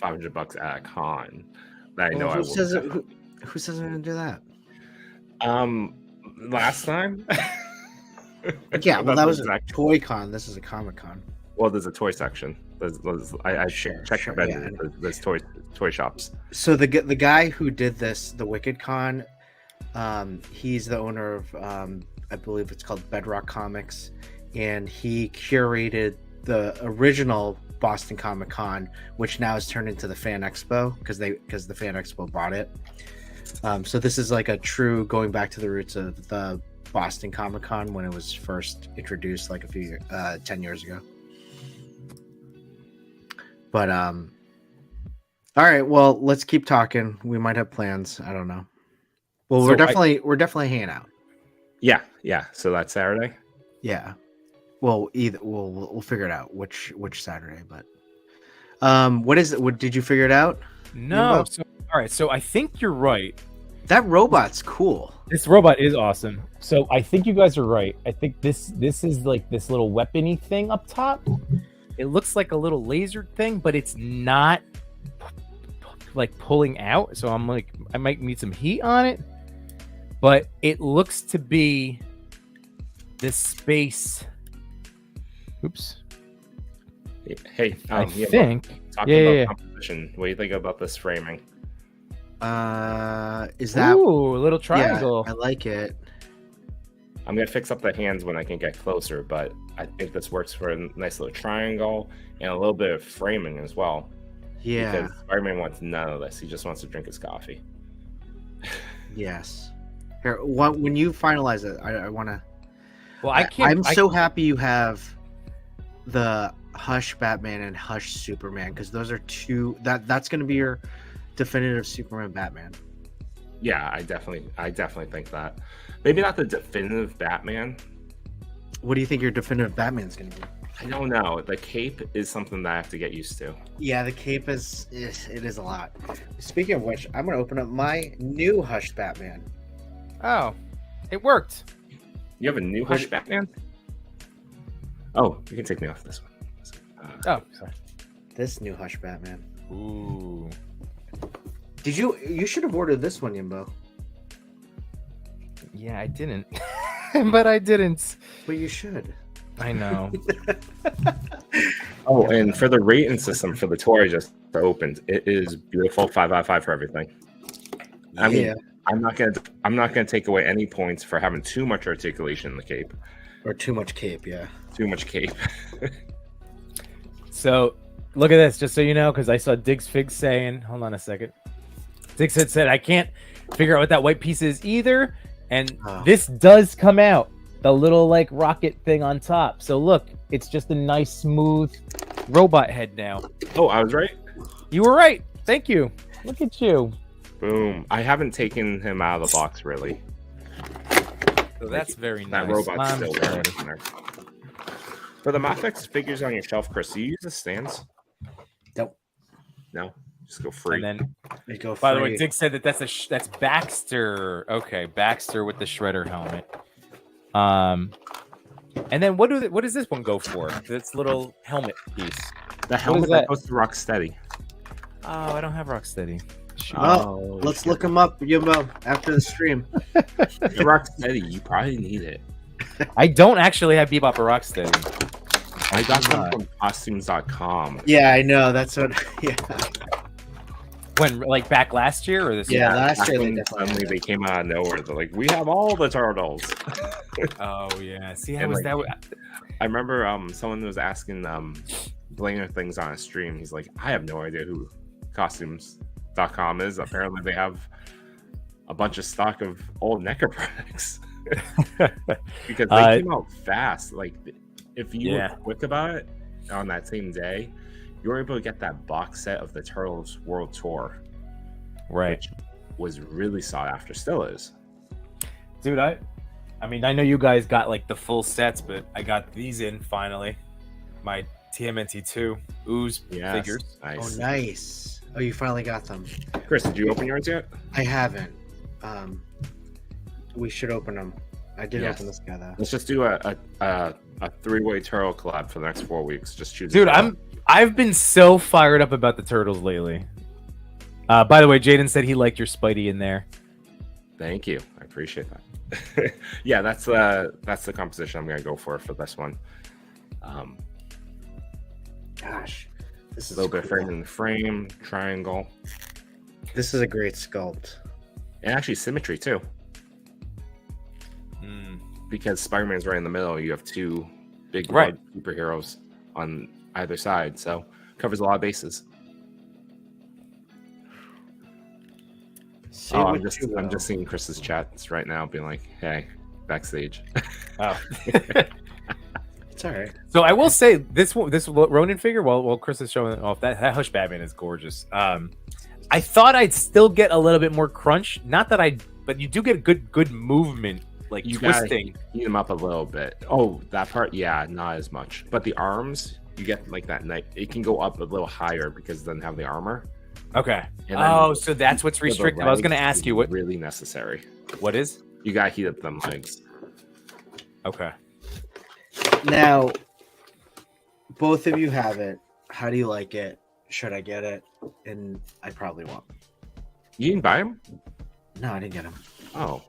$500 at a con. I know who says I'm gonna do that? Last time. Yeah, well, that was a toy con. This is a Comic Con. Well, there's a toy section. I checked there's toy shops. So the guy who did this, the WickedCon, he's the owner of I believe it's called Bedrock Comics, and he curated the original Boston Comic Con, which now has turned into the Fan Expo because the Fan Expo bought it. So this is like a true going back to the roots of the Boston Comic Con when it was first introduced like 10 years ago. But all right, well, let's keep talking. We might have plans. I don't know. Well, we're definitely hanging out. Yeah. So that's Saturday. Yeah. Well, we'll figure it out which Saturday, but what is it? What did you figure it out? No. So, all right. So I think you're right. That robot's cool. This robot is awesome. So I think you guys are right. I think this is like this little weapony thing up top. It looks like a little laser thing, but it's not like pulling out. So I'm like, I might need some heat on it. But it looks to be this space. Oops. Hey, I think. Talking about composition, what do you think about this framing? Is that? Ooh, a little triangle. Yeah, I like it. I'm gonna fix up the hands when I can get closer, but I think this works for a nice little triangle and a little bit of framing as well. Yeah. Because Spider-Man wants none of this. He just wants to drink his coffee. Yes. Here, when you finalize it, I want to. Well, I can't. I'm so happy you have the Hush Batman and Hush Superman, because those are two. That's going to be your definitive Superman Batman. Yeah, I definitely think that. Maybe not the definitive Batman. What do you think your definitive Batman's going to be? I don't know. The cape is something that I have to get used to. Yeah, the cape is a lot. Speaking of which, I'm going to open up my new Hush Batman. Oh, it worked. You have a new Hush Batman? Oh, you can take me off this one. Oh, sorry. This new Hush Batman. Ooh. You should have ordered this one, Yimbo. Yeah, I didn't. But I didn't. But you should. I know. Oh, and for the rating system for the tour I just opened, it is beautiful. 5 out of 5 for everything. I mean, I'm not gonna take away any points for having too much articulation in the cape. Or too much cape, yeah. Too much cape. So, look at this, just so you know, because I saw Diggs Figs saying, hold on a second. Diggs had said, I can't figure out what that white piece is either. And this does come out, the little like rocket thing on top. So look, it's just a nice, smooth robot head now. Oh, I was right? You were right. Thank you. Look at you. Boom. I haven't taken him out of the box, really. So that's very nice. That robot's still there. For the Mafex figures on your shelf, Chris, do you use the stands? Nope. No? Just go free. And then, they go free. by the way, Dick said that that's Baxter. Okay, Baxter with the Shredder helmet. And then what does this one go for? This little helmet piece. The helmet that goes to Rocksteady. Oh, I don't have Rocksteady. Oh, let's look them up, Yimbo, after the stream. Rocksteady, you probably need it. I don't actually have Bebop or Rocksteady. I got them from costumes.com. Yeah, I know. That's what. Yeah. When, like, back last year or this year? Yeah, last year. Suddenly they came out of nowhere. They're like, we have all the turtles. Oh, yeah. See, how was that? I remember someone was asking Blainer things on a stream. He's like, I have no idea who costumes.com is. Apparently they have a bunch of stock of old NECA products. Because they came out fast. Like, if you were quick about it on that same day, you were able to get that box set of the Turtles World Tour, right? Which was really sought after, still is. Dude, I mean, I know you guys got like the full sets, but I got these in finally. My TMNT2 Ooze figures. Nice. Oh, nice. Oh, you finally got them. Chris, did you open yours yet? I haven't. We should open them. I did open this guy though. Let's just do a 3-way turtle collab for the next 4 weeks. Just choose. Dude, I've been so fired up about the turtles lately. By the way, Jaden said he liked your Spidey in there. Thank you. I appreciate that. Yeah, that's the composition I'm gonna go for this one. Gosh, this is a little bit frame in the frame, triangle. This is a great sculpt. And actually symmetry too. Because Spider-Man's right in the middle, you have two big superheroes on either side, so covers a lot of bases. I'm just seeing Chris's chats right now, being like, "Hey, backstage." Oh, it's all right. So I will say this Ronin figure, while Chris is showing it off, that Hush Batman is gorgeous. I thought I'd still get a little bit more crunch. Not that but you do get good movement. Like you twisting. Heat them up a little bit. Oh, that part, yeah, not as much. But the arms, you get like that night. It can go up a little higher because it doesn't have the armor. Okay. And then Oh, so that's what's for the restrictive. I was going to legs ask is you what really necessary. is. You gotta heat up them legs. Okay. Now, both of you have it. How do you like it? Should I get it? And I probably won't. You didn't buy them? No, I didn't get them. Oh,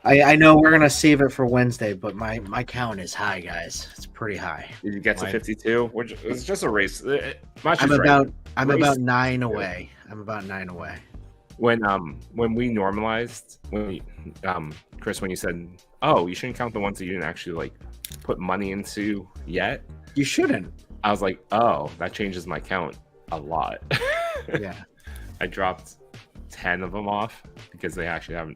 I know we're gonna save it for Wednesday, but my count is high, guys. It's pretty high. did you get to Mine- 52? It's just a race. I'm about 9 away. I'm about 9 away. When we normalized, Chris, when you said, oh, you shouldn't count the ones that you didn't actually like put money into yet, You shouldn't. I was like, oh, that changes my count a lot. Yeah. I dropped 10 of them off because they actually I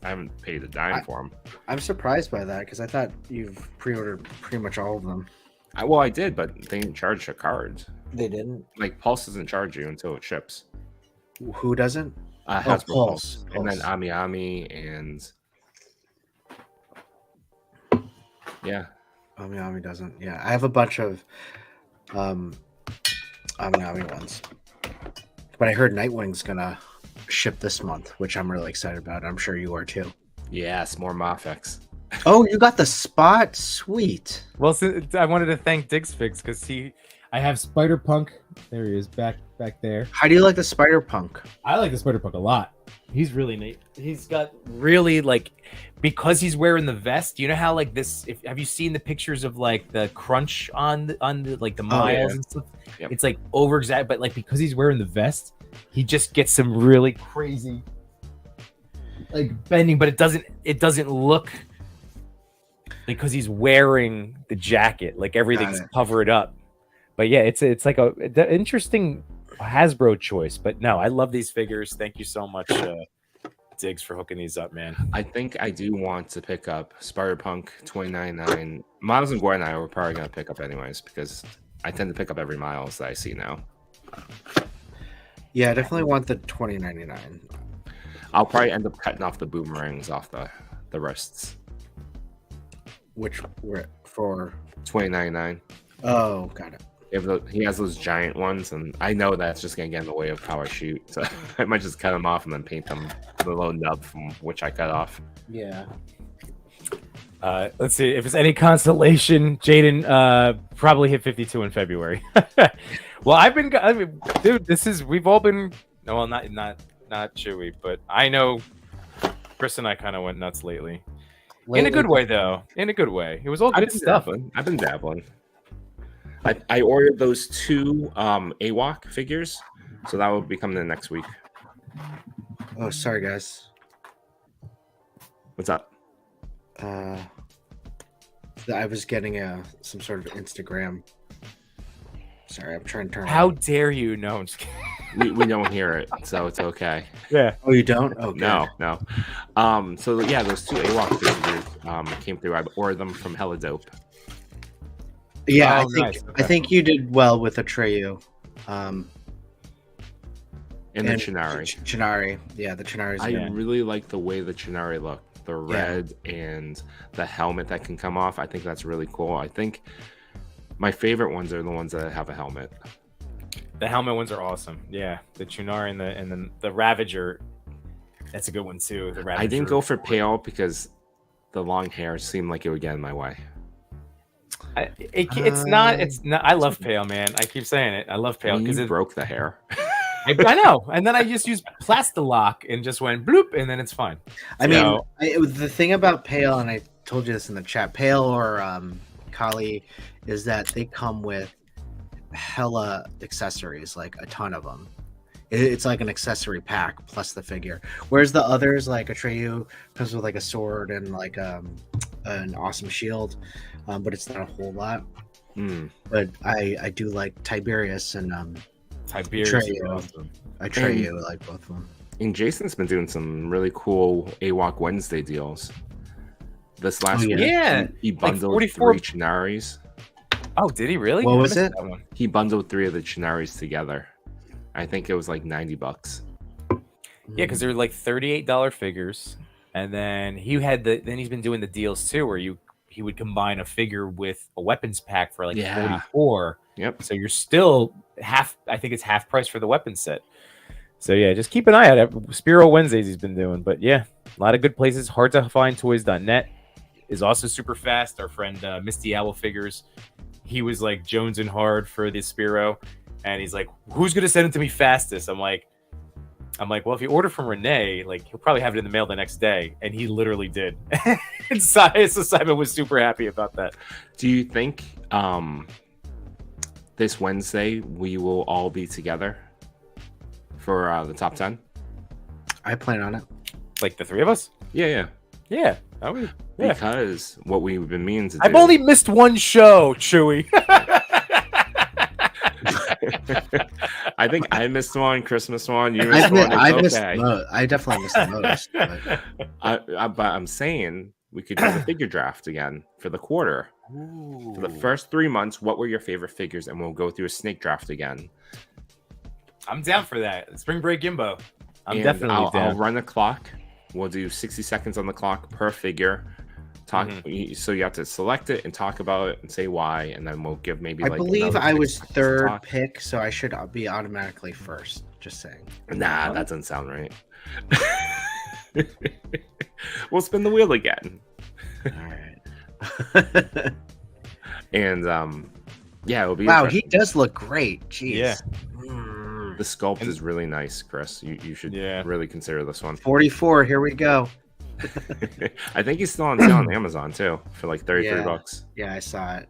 haven't paid a dime for them. I'm surprised by that because I thought you've pre-ordered pretty much all of them. Well, I did, but they didn't charge the cards. They didn't. Like Pulse doesn't charge you until it ships. Who doesn't? Hasbro Pulse. and then Ami Ami and yeah. Ami doesn't. Yeah, I have a bunch of Ami ones. But I heard Nightwing's gonna ship this month, which I'm really excited about. I'm sure you are too. Yes, more Mafex. Oh, you got the spot? Sweet. Well, I wanted to thank Diggs Figs because I have Spider Punk. There he is, back there. How do you like the Spider Punk? I like the Spider Punk a lot. He's really neat. He's got really like, because he's wearing the vest. You know how like this? Have you seen the pictures of like the crunch on the like the miles and stuff? Yep. It's like over exact, but like because he's wearing the vest, he just gets some really crazy like bending, but it doesn't look because he's wearing the jacket, like everything's covered up. But yeah, it's like an interesting Hasbro choice. But no, I love these figures. Thank you so much, Diggs, for hooking these up, man. I think I do want to pick up Spider-Punk 2099. Miles and Gore and I were probably going to pick up anyways because I tend to pick up every Miles that I see now. Yeah, I definitely want the 2099. I'll probably end up cutting off the boomerangs off the wrists. Which were for 2099. Oh, got it. He has those giant ones, and I know that's just going to get in the way of how I shoot. So I might just cut them off and then paint them the little nub from which I cut off. Yeah. Let's see if it's any consolation. Jaden probably hit 52 in February. Well, dude, we've all been. No, well, not Chewy, but I know Chris and I kind of went nuts lately. In a good way, though. In a good way. It was all good stuff. I've been dabbling. I ordered those 2 AWOC figures, so that will be coming in next week. Oh, sorry, guys. What's up? I was getting some sort of Instagram. Sorry, I'm trying to turn. How dare you? No, I'm just kidding. We don't hear it, so it's okay. Yeah. Oh, you don't? Oh, good. No. So yeah, those 2 AWOC figures came through. I ordered them from Hella Dope. Yeah, Oh, nice. Okay. I think you did well with Atreyu. And the Chinari. Chinari. Yeah, the Chinari's I good. really like the way the Chinari look. The red and the helmet that can come off. I think that's really cool. I think my favorite ones are the ones that have a helmet. The helmet ones are awesome. Yeah, the Chunari and then the Ravager. That's a good one too. The Ravager. I didn't go for pale because the long hair seemed like it would get in my way. It's not. I love pale, man. I keep saying it. I love pale because it it broke the hair. I know. And then I just used Plastalock and just went bloop, and then it's fine. I mean, the thing about Pale, and I told you this in the chat, Pale or Kali, is that they come with hella accessories, like a ton of them. It's like an accessory pack plus the figure. Whereas the others, like Atreyu, comes with like a sword and like an awesome shield, but it's not a whole lot. But I do like Tiberius and Tiberius. Awesome. Atreyu, I like both of them. And Jason's been doing some really cool AWOC Wednesday deals. This last week, he bundled like 3 Chinaris. Oh, did he really? What was it? He bundled 3 of the Chinaris together. I think it was like $90. Yeah, because they're like $38 figures, and then he's been doing the deals too, where he would combine a figure with a weapons pack for like $44. Yep. So you're still I think it's half price for the weapon set. So yeah, just keep an eye out. Spiro Wednesdays he's been doing, but yeah, a lot of good places. Hard to find toys.net is also super fast. Our friend Misty Owl Figures, he was like jonesing hard for the Spiro, and he's like, "Who's gonna send it to me fastest?" I'm like, well, if you order from Renee, like he'll probably have it in the mail the next day, and he literally did. And so Simon was super happy about that. Do you think this Wednesday we will all be together for the top 10? I plan on it. Like the three of us? Yeah. Yeah. Because what we've been meaning to do. I've only missed one show, Chewie. I think I missed one, Chris missed one, you missed one. I definitely missed the most. But I'm saying we could do the figure draft again for the quarter. Ooh. For the first 3 months, what were your favorite figures? And we'll go through a snake draft again. I'm down for that. Spring Break Yimbo. I'm definitely down. I'll run the clock. We'll do 60 seconds on the clock per figure. So you have to select it and talk about it and say why, and then we'll give maybe. I believe I was third pick, so I should be automatically first. Just saying. Nah, that doesn't sound right. We'll spin the wheel again. All right. And yeah, it'll be. Wow, he does look great. Jeez. Yeah. The sculpt is really nice, Chris. You should really consider this one. 44. Here we go. I think he's still on sale on Amazon too for like $33. Yeah, I saw it.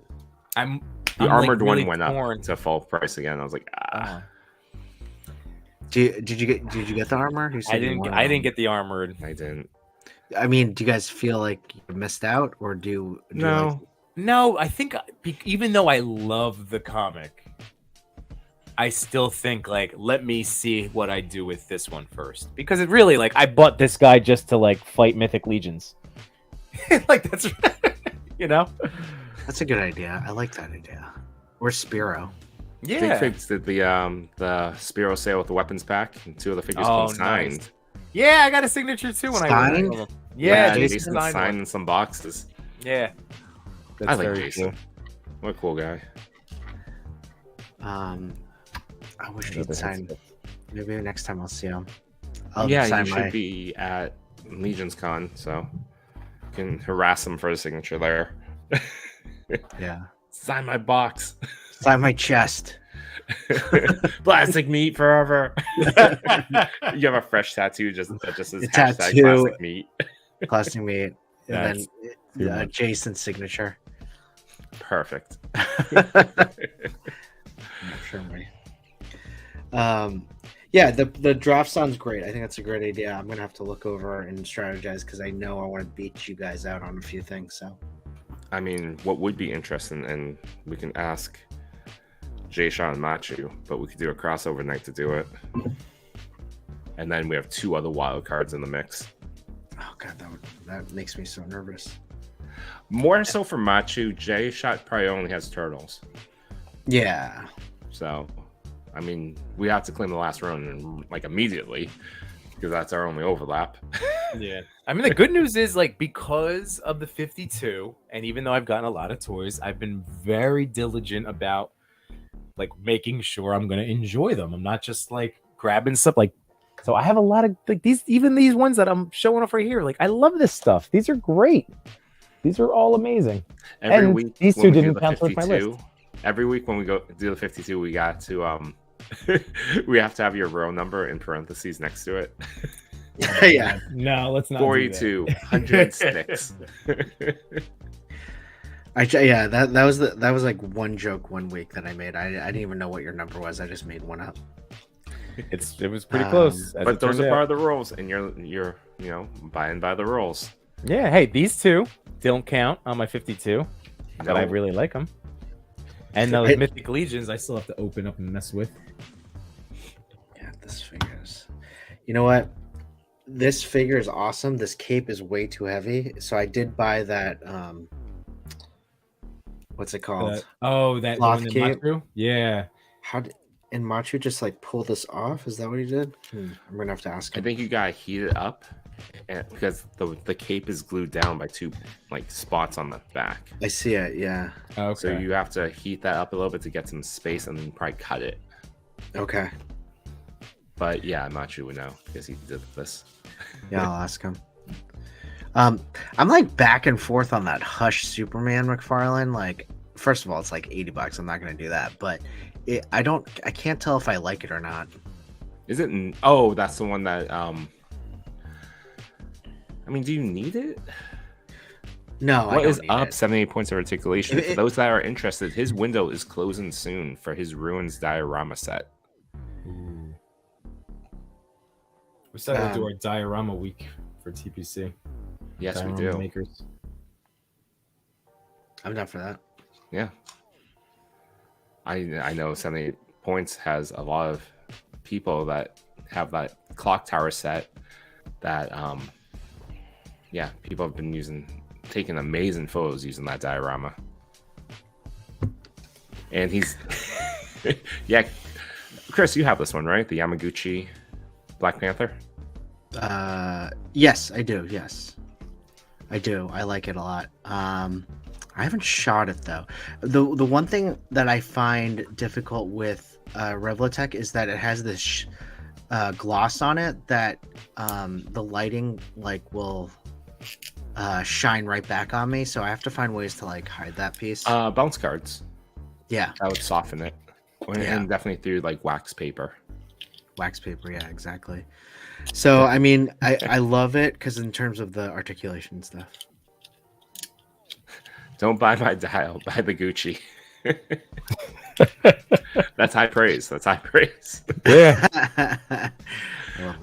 The armored really one went up to full price again. I was like, Did you get the armor? I didn't get the armored. I didn't. I mean, do you guys feel like you missed out, or do no? No, I think even though I love the comic, I still think like, let me see what I do with this one first, because it really like I bought this guy just to like fight Mythic Legions. Like that's that's a good idea. I like that idea. Or Spiro. Yeah, Big Figs did the Spiro sale with the weapons pack, and 2 of the figures came signed. Nice. Yeah, I got a signature too when signed? I went. Yeah, Jason signed in some boxes. Yeah, I like Jason. What a cool guy. I wish he'd sign. Maybe next time I'll see him. You should be at Legion's Con, so you can harass him for the signature there. Yeah. Sign my box. Sign my chest. Plastic meat forever. You have a fresh tattoo that just says tattoo, plastic meat. Plastic meat. And then Jason's signature. Perfect. Yeah, the draft sounds great. I think that's a great idea. I'm gonna have to look over and strategize because I know I want to beat you guys out on a few things. So, I mean, what would be interesting, and we can ask Jay Shaw and Machu, but we could do a crossover night to do it. And then we have 2 other wild cards in the mix. Oh god, that makes me so nervous. More so for Machu, Jay Shot probably only has turtles. Yeah. So, I mean, we have to claim the last round like immediately because that's our only overlap. Yeah. I mean, the good news is like because of the 52, and even though I've gotten a lot of toys, I've been very diligent about like making sure I'm going to enjoy them. I'm not just like grabbing stuff like. So I have a lot of like these ones that I'm showing off right here. Like I love this stuff. These are great. These are all amazing. Every week these 2 didn't count towards my list. Every week when we go do the 52, we got to we have to have your row number in parentheses next to it. Yeah. No, let's not. 42, 106. That was like one joke one week that I made. I didn't even know what your number was. I just made one up. It was pretty close. But those are part of the rules, and you're buying by the rules. Yeah. Hey, these 2 don't count on my 52, but I really like them. And those Mythic Legions, I still have to open up and mess with. Yeah, this figure is. You know what? This figure is awesome. This cape is way too heavy, so I did buy that. What's it called? That cloth cape. Machu? Yeah. How did Machu just like pull this off? Is that what he did? I'm gonna have to ask him. I think you gotta heat it up, because the cape is glued down by 2 like spots on the back. I see it. Yeah. Okay. So you have to heat that up a little bit to get some space, and then probably cut it Okay. But yeah, Machu would know because he did this. Yeah, I'll ask him. I'm like back and forth on that Hush Superman McFarlane. Like, first of all, it's like $80. I'm not gonna do that, but I can't tell if I like it or not. Is it? Oh, that's the one that. I mean, do you need it? No, What I don't is need up? it. 78 points of articulation. For those that are interested, his window is closing soon for his Ruins diorama set. Ooh. We started to do our diorama week for TPC. Yes, diorama we do. Makers. I'm down for that. Yeah. I know 78 points has a lot of people that have that clock tower set that yeah, people have been taking amazing photos using that diorama. And he's yeah, Chris, you have this one, right? The Yamaguchi Black Panther? Yes, I do. Yes, I do. I like it a lot. I haven't shot it though. The one thing that I find difficult with Revlotech is that it has this gloss on it that the lighting like will shine right back on me. So I have to find ways to like hide that piece. Bounce cards. Yeah, That would soften it. And definitely through like wax paper. Wax paper. Yeah, exactly. So I mean, I love it because in terms of the articulation and stuff. Don't buy my dial, buy the Gucci. That's high praise. That's high praise. Yeah.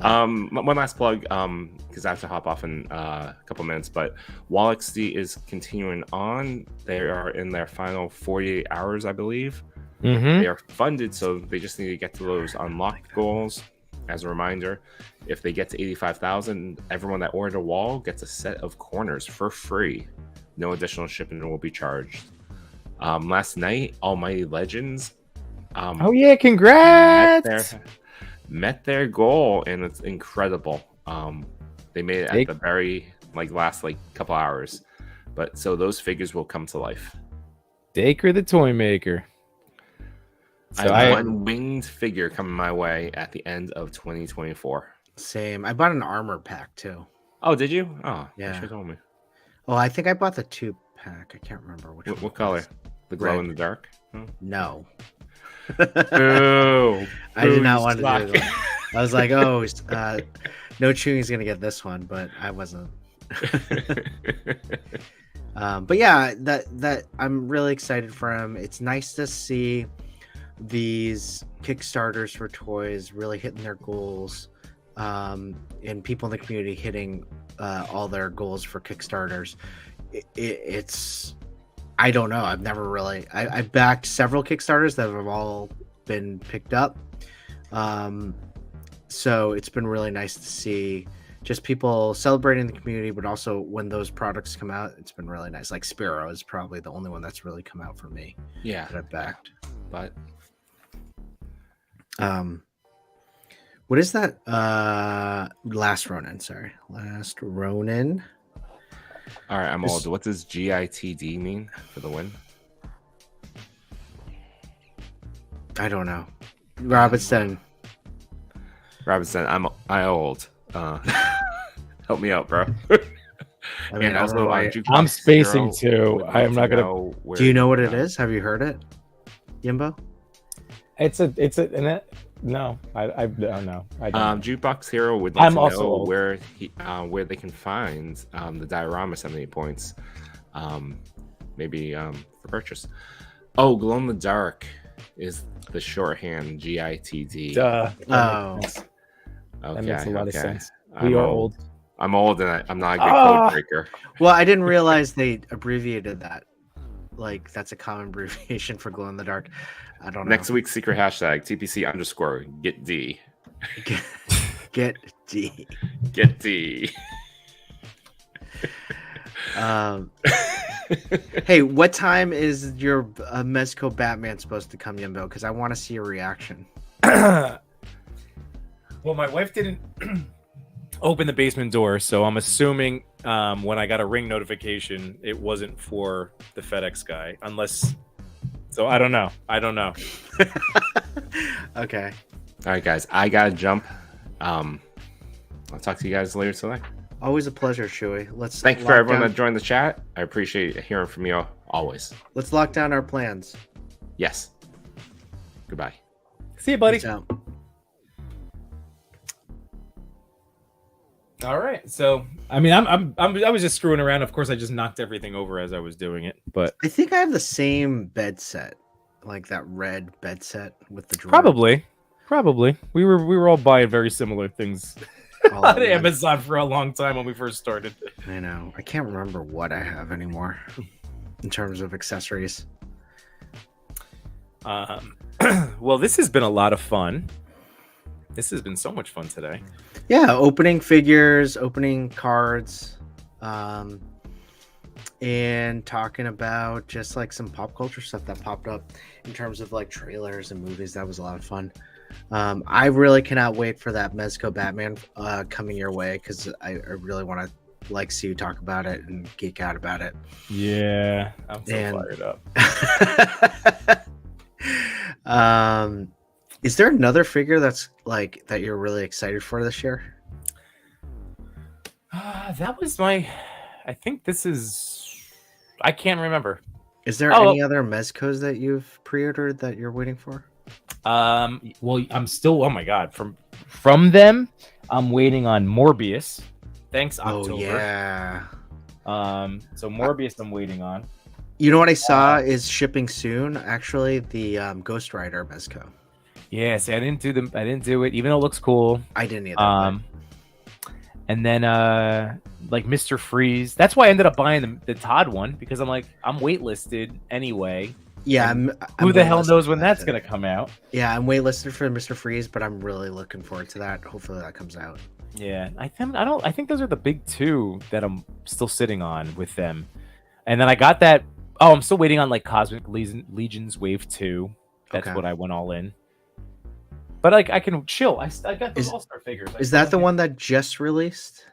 One last plug, because I have to hop off in a couple minutes, but WallXD is continuing on. They are in their final 48 hours, I believe. Mm-hmm. They are funded, so they just need to get to those unlocked goals. As a reminder, if they get to 85,000, everyone that ordered a wall gets a set of corners for free. No additional shipping will be charged. Last night, Almighty Legends. Oh yeah! Congrats. Met their goal, and it's incredible. They made it at the very last couple hours, but so those figures will come to life. Daker the toy maker. So I have one winged figure coming my way at the end of 2024. Same. I bought an armor pack too. Oh, did you? Oh, yeah. You should have told me. Oh, I think I bought the 2-pack. I can't remember which one. What color? The glow in the dark? No. Boo. I did not want to do that. I was like, oh, no Chewing's gonna get this one, but I wasn't. But yeah, that I'm really excited for him. It's nice to see these Kickstarters for toys really hitting their goals, and people in the community hitting all their goals for Kickstarters. It's I don't know. I've never really I backed several Kickstarters that have all been picked up. So it's been really nice to see just people celebrating the community, but also when those products come out, it's been really nice. Like Spiro is probably the only one that's really come out for me. Yeah, that I've backed. But what is that? Last Ronin. Sorry, Last Ronin. All right, I'm old. What does GITD mean for the win? I don't know. Robinson, I'm old. Help me out, bro. I mean, and also, I'm spacing too. I am not gonna. Do you know what it is? Have you heard it, Yimbo? It's a no. I don't know. I don't. Jukebox Hero would like to know where they can find the diorama 78 points, maybe for purchase. Oh, Glow in the Dark is the shorthand GITD. Duh. Oh, that makes a lot of sense. We are old. I'm old, and I'm not a good code breaker. Well, I didn't realize they abbreviated that. Like that's a common abbreviation for Glow in the Dark. I don't know. Next week's secret hashtag TPC_GetD. Get D. Get D. Hey, what time is your Mezco Batman supposed to come, Yimbo? Because I want to see your reaction. Well, my wife didn't open the basement door, so I'm assuming when I got a ring notification, it wasn't for the FedEx guy, unless. So I don't know. Okay. All right, guys. I gotta jump. I'll talk to you guys later tonight. Always a pleasure, Chewie. Let's Thank you for everyone that joined the chat. I appreciate hearing from you always. Let's lock down our plans. Yes. Goodbye. See you, buddy. Peace out. All right. So, I mean, I was just screwing around. Of course, I just knocked everything over as I was doing it. But I think I have the same bed set, like that red bed set with the drawer. Probably. We were all buying very similar things All on at once. Amazon for a long time when we first started. I know. I can't remember what I have anymore in terms of accessories. Well, this has been a lot of fun. This has been so much fun today. Yeah, opening figures, opening cards, and talking about just like some pop culture stuff that popped up in terms of like trailers and movies. That was a lot of fun. I really cannot wait for that Mezco Batman coming your way, because I really want to like see you talk about it and geek out about it. Yeah, I'm so fired up. Is there another figure that's like that you're really excited for this year? That was my. I think this is. I can't remember. Is there any other Mezcos that you've pre-ordered that you're waiting for? Well, I'm still. Oh my god! From them, I'm waiting on Morbius. Thanks, October. Oh yeah. So Morbius, I'm waiting on. You know what I saw is shipping soon. Actually, the Ghost Rider Mezco. Yeah, see, I didn't do it, even though it looks cool. I didn't either. And then like Mr. Freeze. That's why I ended up buying the Todd one, because I'm waitlisted anyway. Yeah, who the hell knows when that's gonna come out? Yeah, I'm waitlisted for Mr. Freeze, but I'm really looking forward to that. Hopefully that comes out. Yeah, I think those are the big two that I'm still sitting on with them. And then I got that. Oh, I'm still waiting on like Cosmic Legions Wave 2. That's what I went all in. But like I can chill. I got those All-Star figures. Is that the one that just released?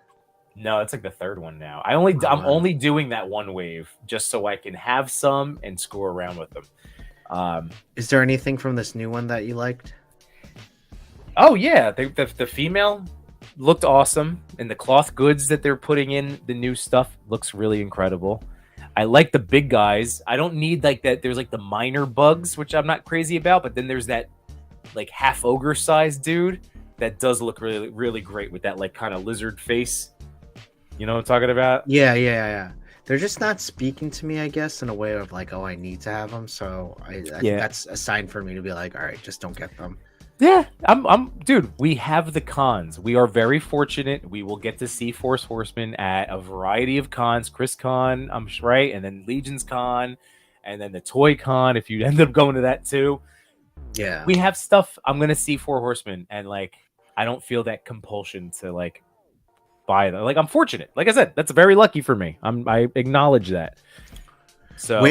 No, it's like the third one now. I'm only doing that one wave just so I can have some and screw around with them. Is there anything from this new one that you liked? Oh yeah, the female looked awesome, and the cloth goods that they're putting in the new stuff looks really incredible. I like the big guys. I don't need like that. There's like the minor bugs, which I'm not crazy about, but then there's that like half ogre sized dude that does look really, really great with that like kind of lizard face. You know what I'm talking about? Yeah. They're just not speaking to me, I guess, in a way of like, oh, I need to have them. So I think that's a sign for me to be like, all right, just don't get them. Yeah, dude, we have the cons. We are very fortunate. We will get to see Force Horsemen at a variety of cons. Chris Con, I'm right, and then Legion's Con, and then the Toy Con, if you end up going to that too. Yeah. We have stuff. I'm going to see Four Horsemen, and like, I don't feel that compulsion to like buy them. Like, I'm fortunate. Like I said, that's very lucky for me. I acknowledge that. So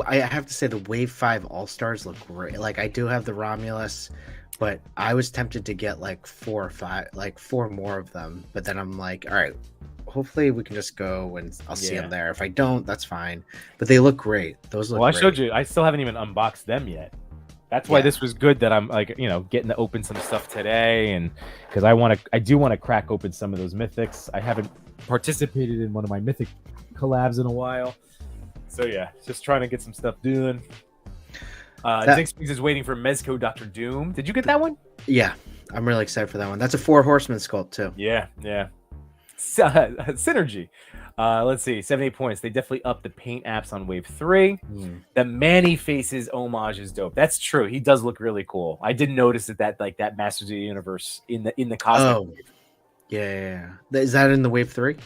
I have to say the Wave 5 All-Stars look great. Like, I do have the Romulus, but I was tempted to get like 4 or 5, like 4 more of them. But then I'm like, all right, hopefully we can just go and I'll see them there. If I don't, that's fine. But they look great. Those look great. I showed you. I still haven't even unboxed them yet. That's why this was good that I'm like, getting to open some stuff today. And because I do want to crack open some of those mythics. I haven't participated in one of my mythic collabs in a while. So yeah, just trying to get some stuff doing. Zixpix is waiting for Mezco Dr. Doom. Did you get that one? Yeah, I'm really excited for that one. That's a 4 Horseman sculpt too. Yeah. Synergy. Let's see, 78 points. They definitely upped the paint apps on Wave 3. The Manny Faces homage is dope. That's true. He does look really cool. I did notice that Masters of the Universe in the cosmic wave. Yeah. Is that in the Wave 3?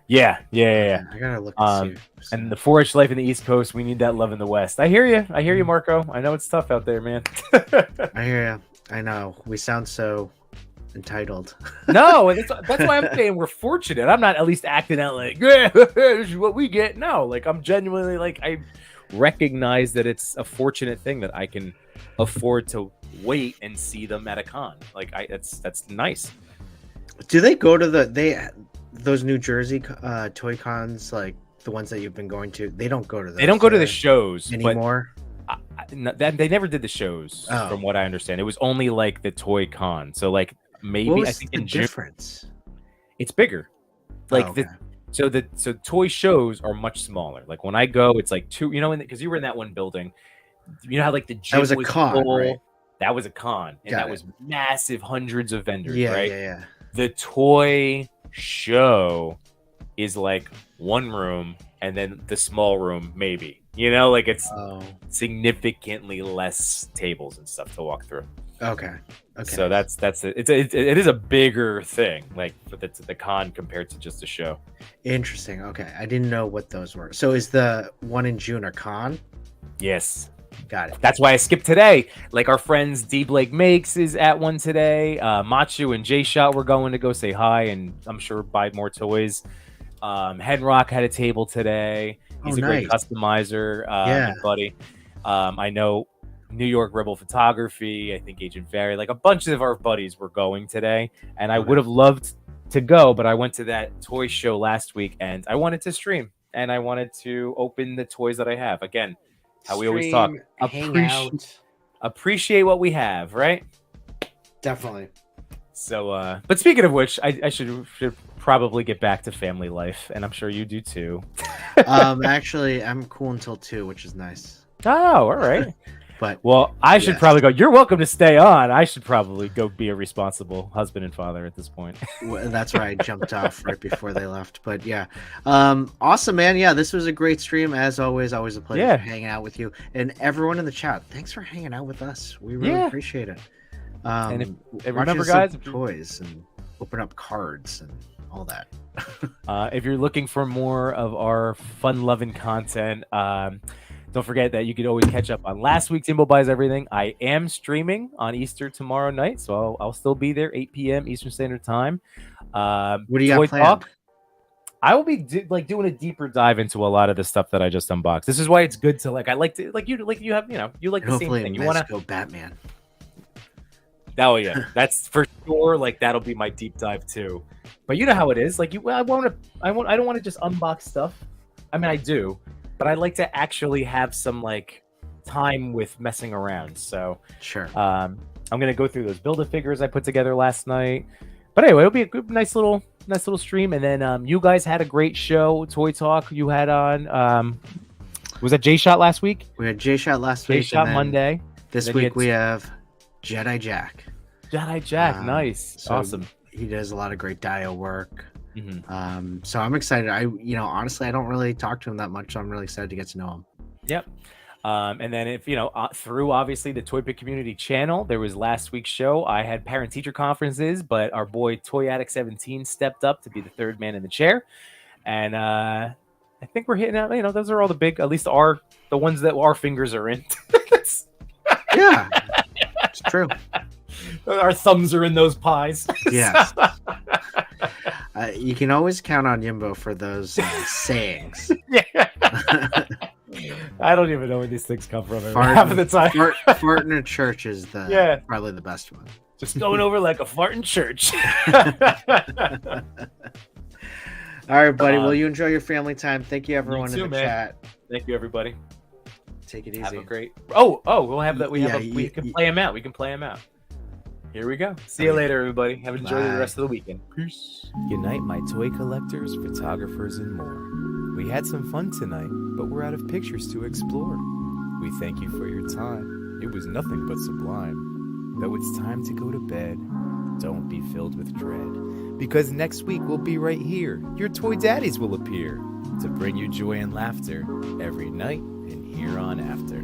Yeah. I gotta look to see. And the 4-H life in the East Coast, we need that love in the West. I hear you, Marco. I know it's tough out there, man. I hear you. I know. We sound so entitled. No, that's why I'm saying we're fortunate. I'm not at least acting out like, yeah, this is what we get. No, like I'm genuinely like, I recognize that it's a fortunate thing that I can afford to wait and see them at a con. Like that's nice. Do they go to those New Jersey toy cons, like the ones that you've been going to? They don't go to those. They don't go to the shows anymore. But they never did the shows, from what I understand. It was only like the Toy Con. So like maybe I think the in June difference? it's bigger. Like okay. so toy shows are much smaller. Like when I go, it's like two. You know, because you were in that one building. You know how like the gym That was a con, full? right? That was a con, and that was massive, hundreds of vendors. Yeah, right? yeah. The toy show is like one room, and then the small room maybe. You know, like it's significantly less tables and stuff to walk through. Okay. So that's it. It is a bigger thing, like for the con compared to just a show. Interesting. Okay, I didn't know what those were. So is the one in June a con? Yes. Got it. That's why I skipped today. Like our friends D Blake Makes is at one today. Machu and J Shot were going to go say hi and I'm sure buy more toys. Henrock had a table today. He's a great customizer, buddy. I know New York Rebel Photography. I think Agent Fairy. Like a bunch of our buddies were going today, and I would have loved to go, but I went to that toy show last week, and I wanted to stream, and I wanted to open the toys that I have. Again, how we always talk. Appreciate what we have, right? Definitely. So, but speaking of which, I should probably get back to family life, and I'm sure you do too. Actually, I'm cool until 2, which is nice. Oh, all right. But well, I should probably go. You're welcome to stay on. I should probably go be a responsible husband and father at this point. Well, that's why I jumped off right before they left. But yeah, awesome, man. Yeah, this was a great stream as always. Always a pleasure hanging out with you and everyone in the chat. Thanks for hanging out with us. We really appreciate it. And remember, guys, toys and open up cards and all that. If you're looking for more of our fun-loving content, don't forget that you could always catch up on last week's Yimbo Buys Everything. I am streaming on Easter tomorrow night, so I'll still be there, 8 p.m. Eastern Standard Time. What do you got planned? I will be doing a deeper dive into a lot of the stuff that I just unboxed. This is why it's good to I like to you have you like the same thing. You want to go Batman. Oh yeah, that's for sure. Like that'll be my deep dive too. But you know how it is. Like I don't want to just unbox stuff. I mean, I do, but I like to actually have some time with messing around. So sure. I'm gonna go through those Build-A-Figures I put together last night. But anyway, it'll be a good, nice little stream. And then you guys had a great show, Toy Talk. You had on was that J Shot last week? We had J Shot last week. J Shot Monday. This week we have Jedi Jack. Jedi Jack, nice, so awesome. He does a lot of great dial work. Mm-hmm. So I'm excited. Honestly, I don't really talk to him that much, so I'm really excited to get to know him. Yep. And then if through obviously the Toy Pick Community channel, there was last week's show. I had parent-teacher conferences, but our boy Toy Addict 17 stepped up to be the third man in the chair, and I think we're hitting out. Those are all the big, at least the ones that our fingers are in. Yeah, it's true. Our thumbs are in those pies. Yes. You can always count on Yimbo for those sayings. Yeah. I don't even know where these things come from half of the time. Fart in a church is probably the best one. Just going over like a fart in church. All right, buddy. Well, you enjoy your family time. Thank you, everyone in the chat. Thank you, everybody. Take it easy. Have a great. We'll have that. We can play them out. We can play them out. Here we go. See you later, everybody. Have enjoyed the rest of the weekend. Peace. Good night, my toy collectors, photographers, and more. We had some fun tonight, but we're out of pictures to explore. We thank you for your time. It was nothing but sublime. Though it's time to go to bed, don't be filled with dread, because next week we'll be right here. Your toy daddies will appear to bring you joy and laughter every night and here on after.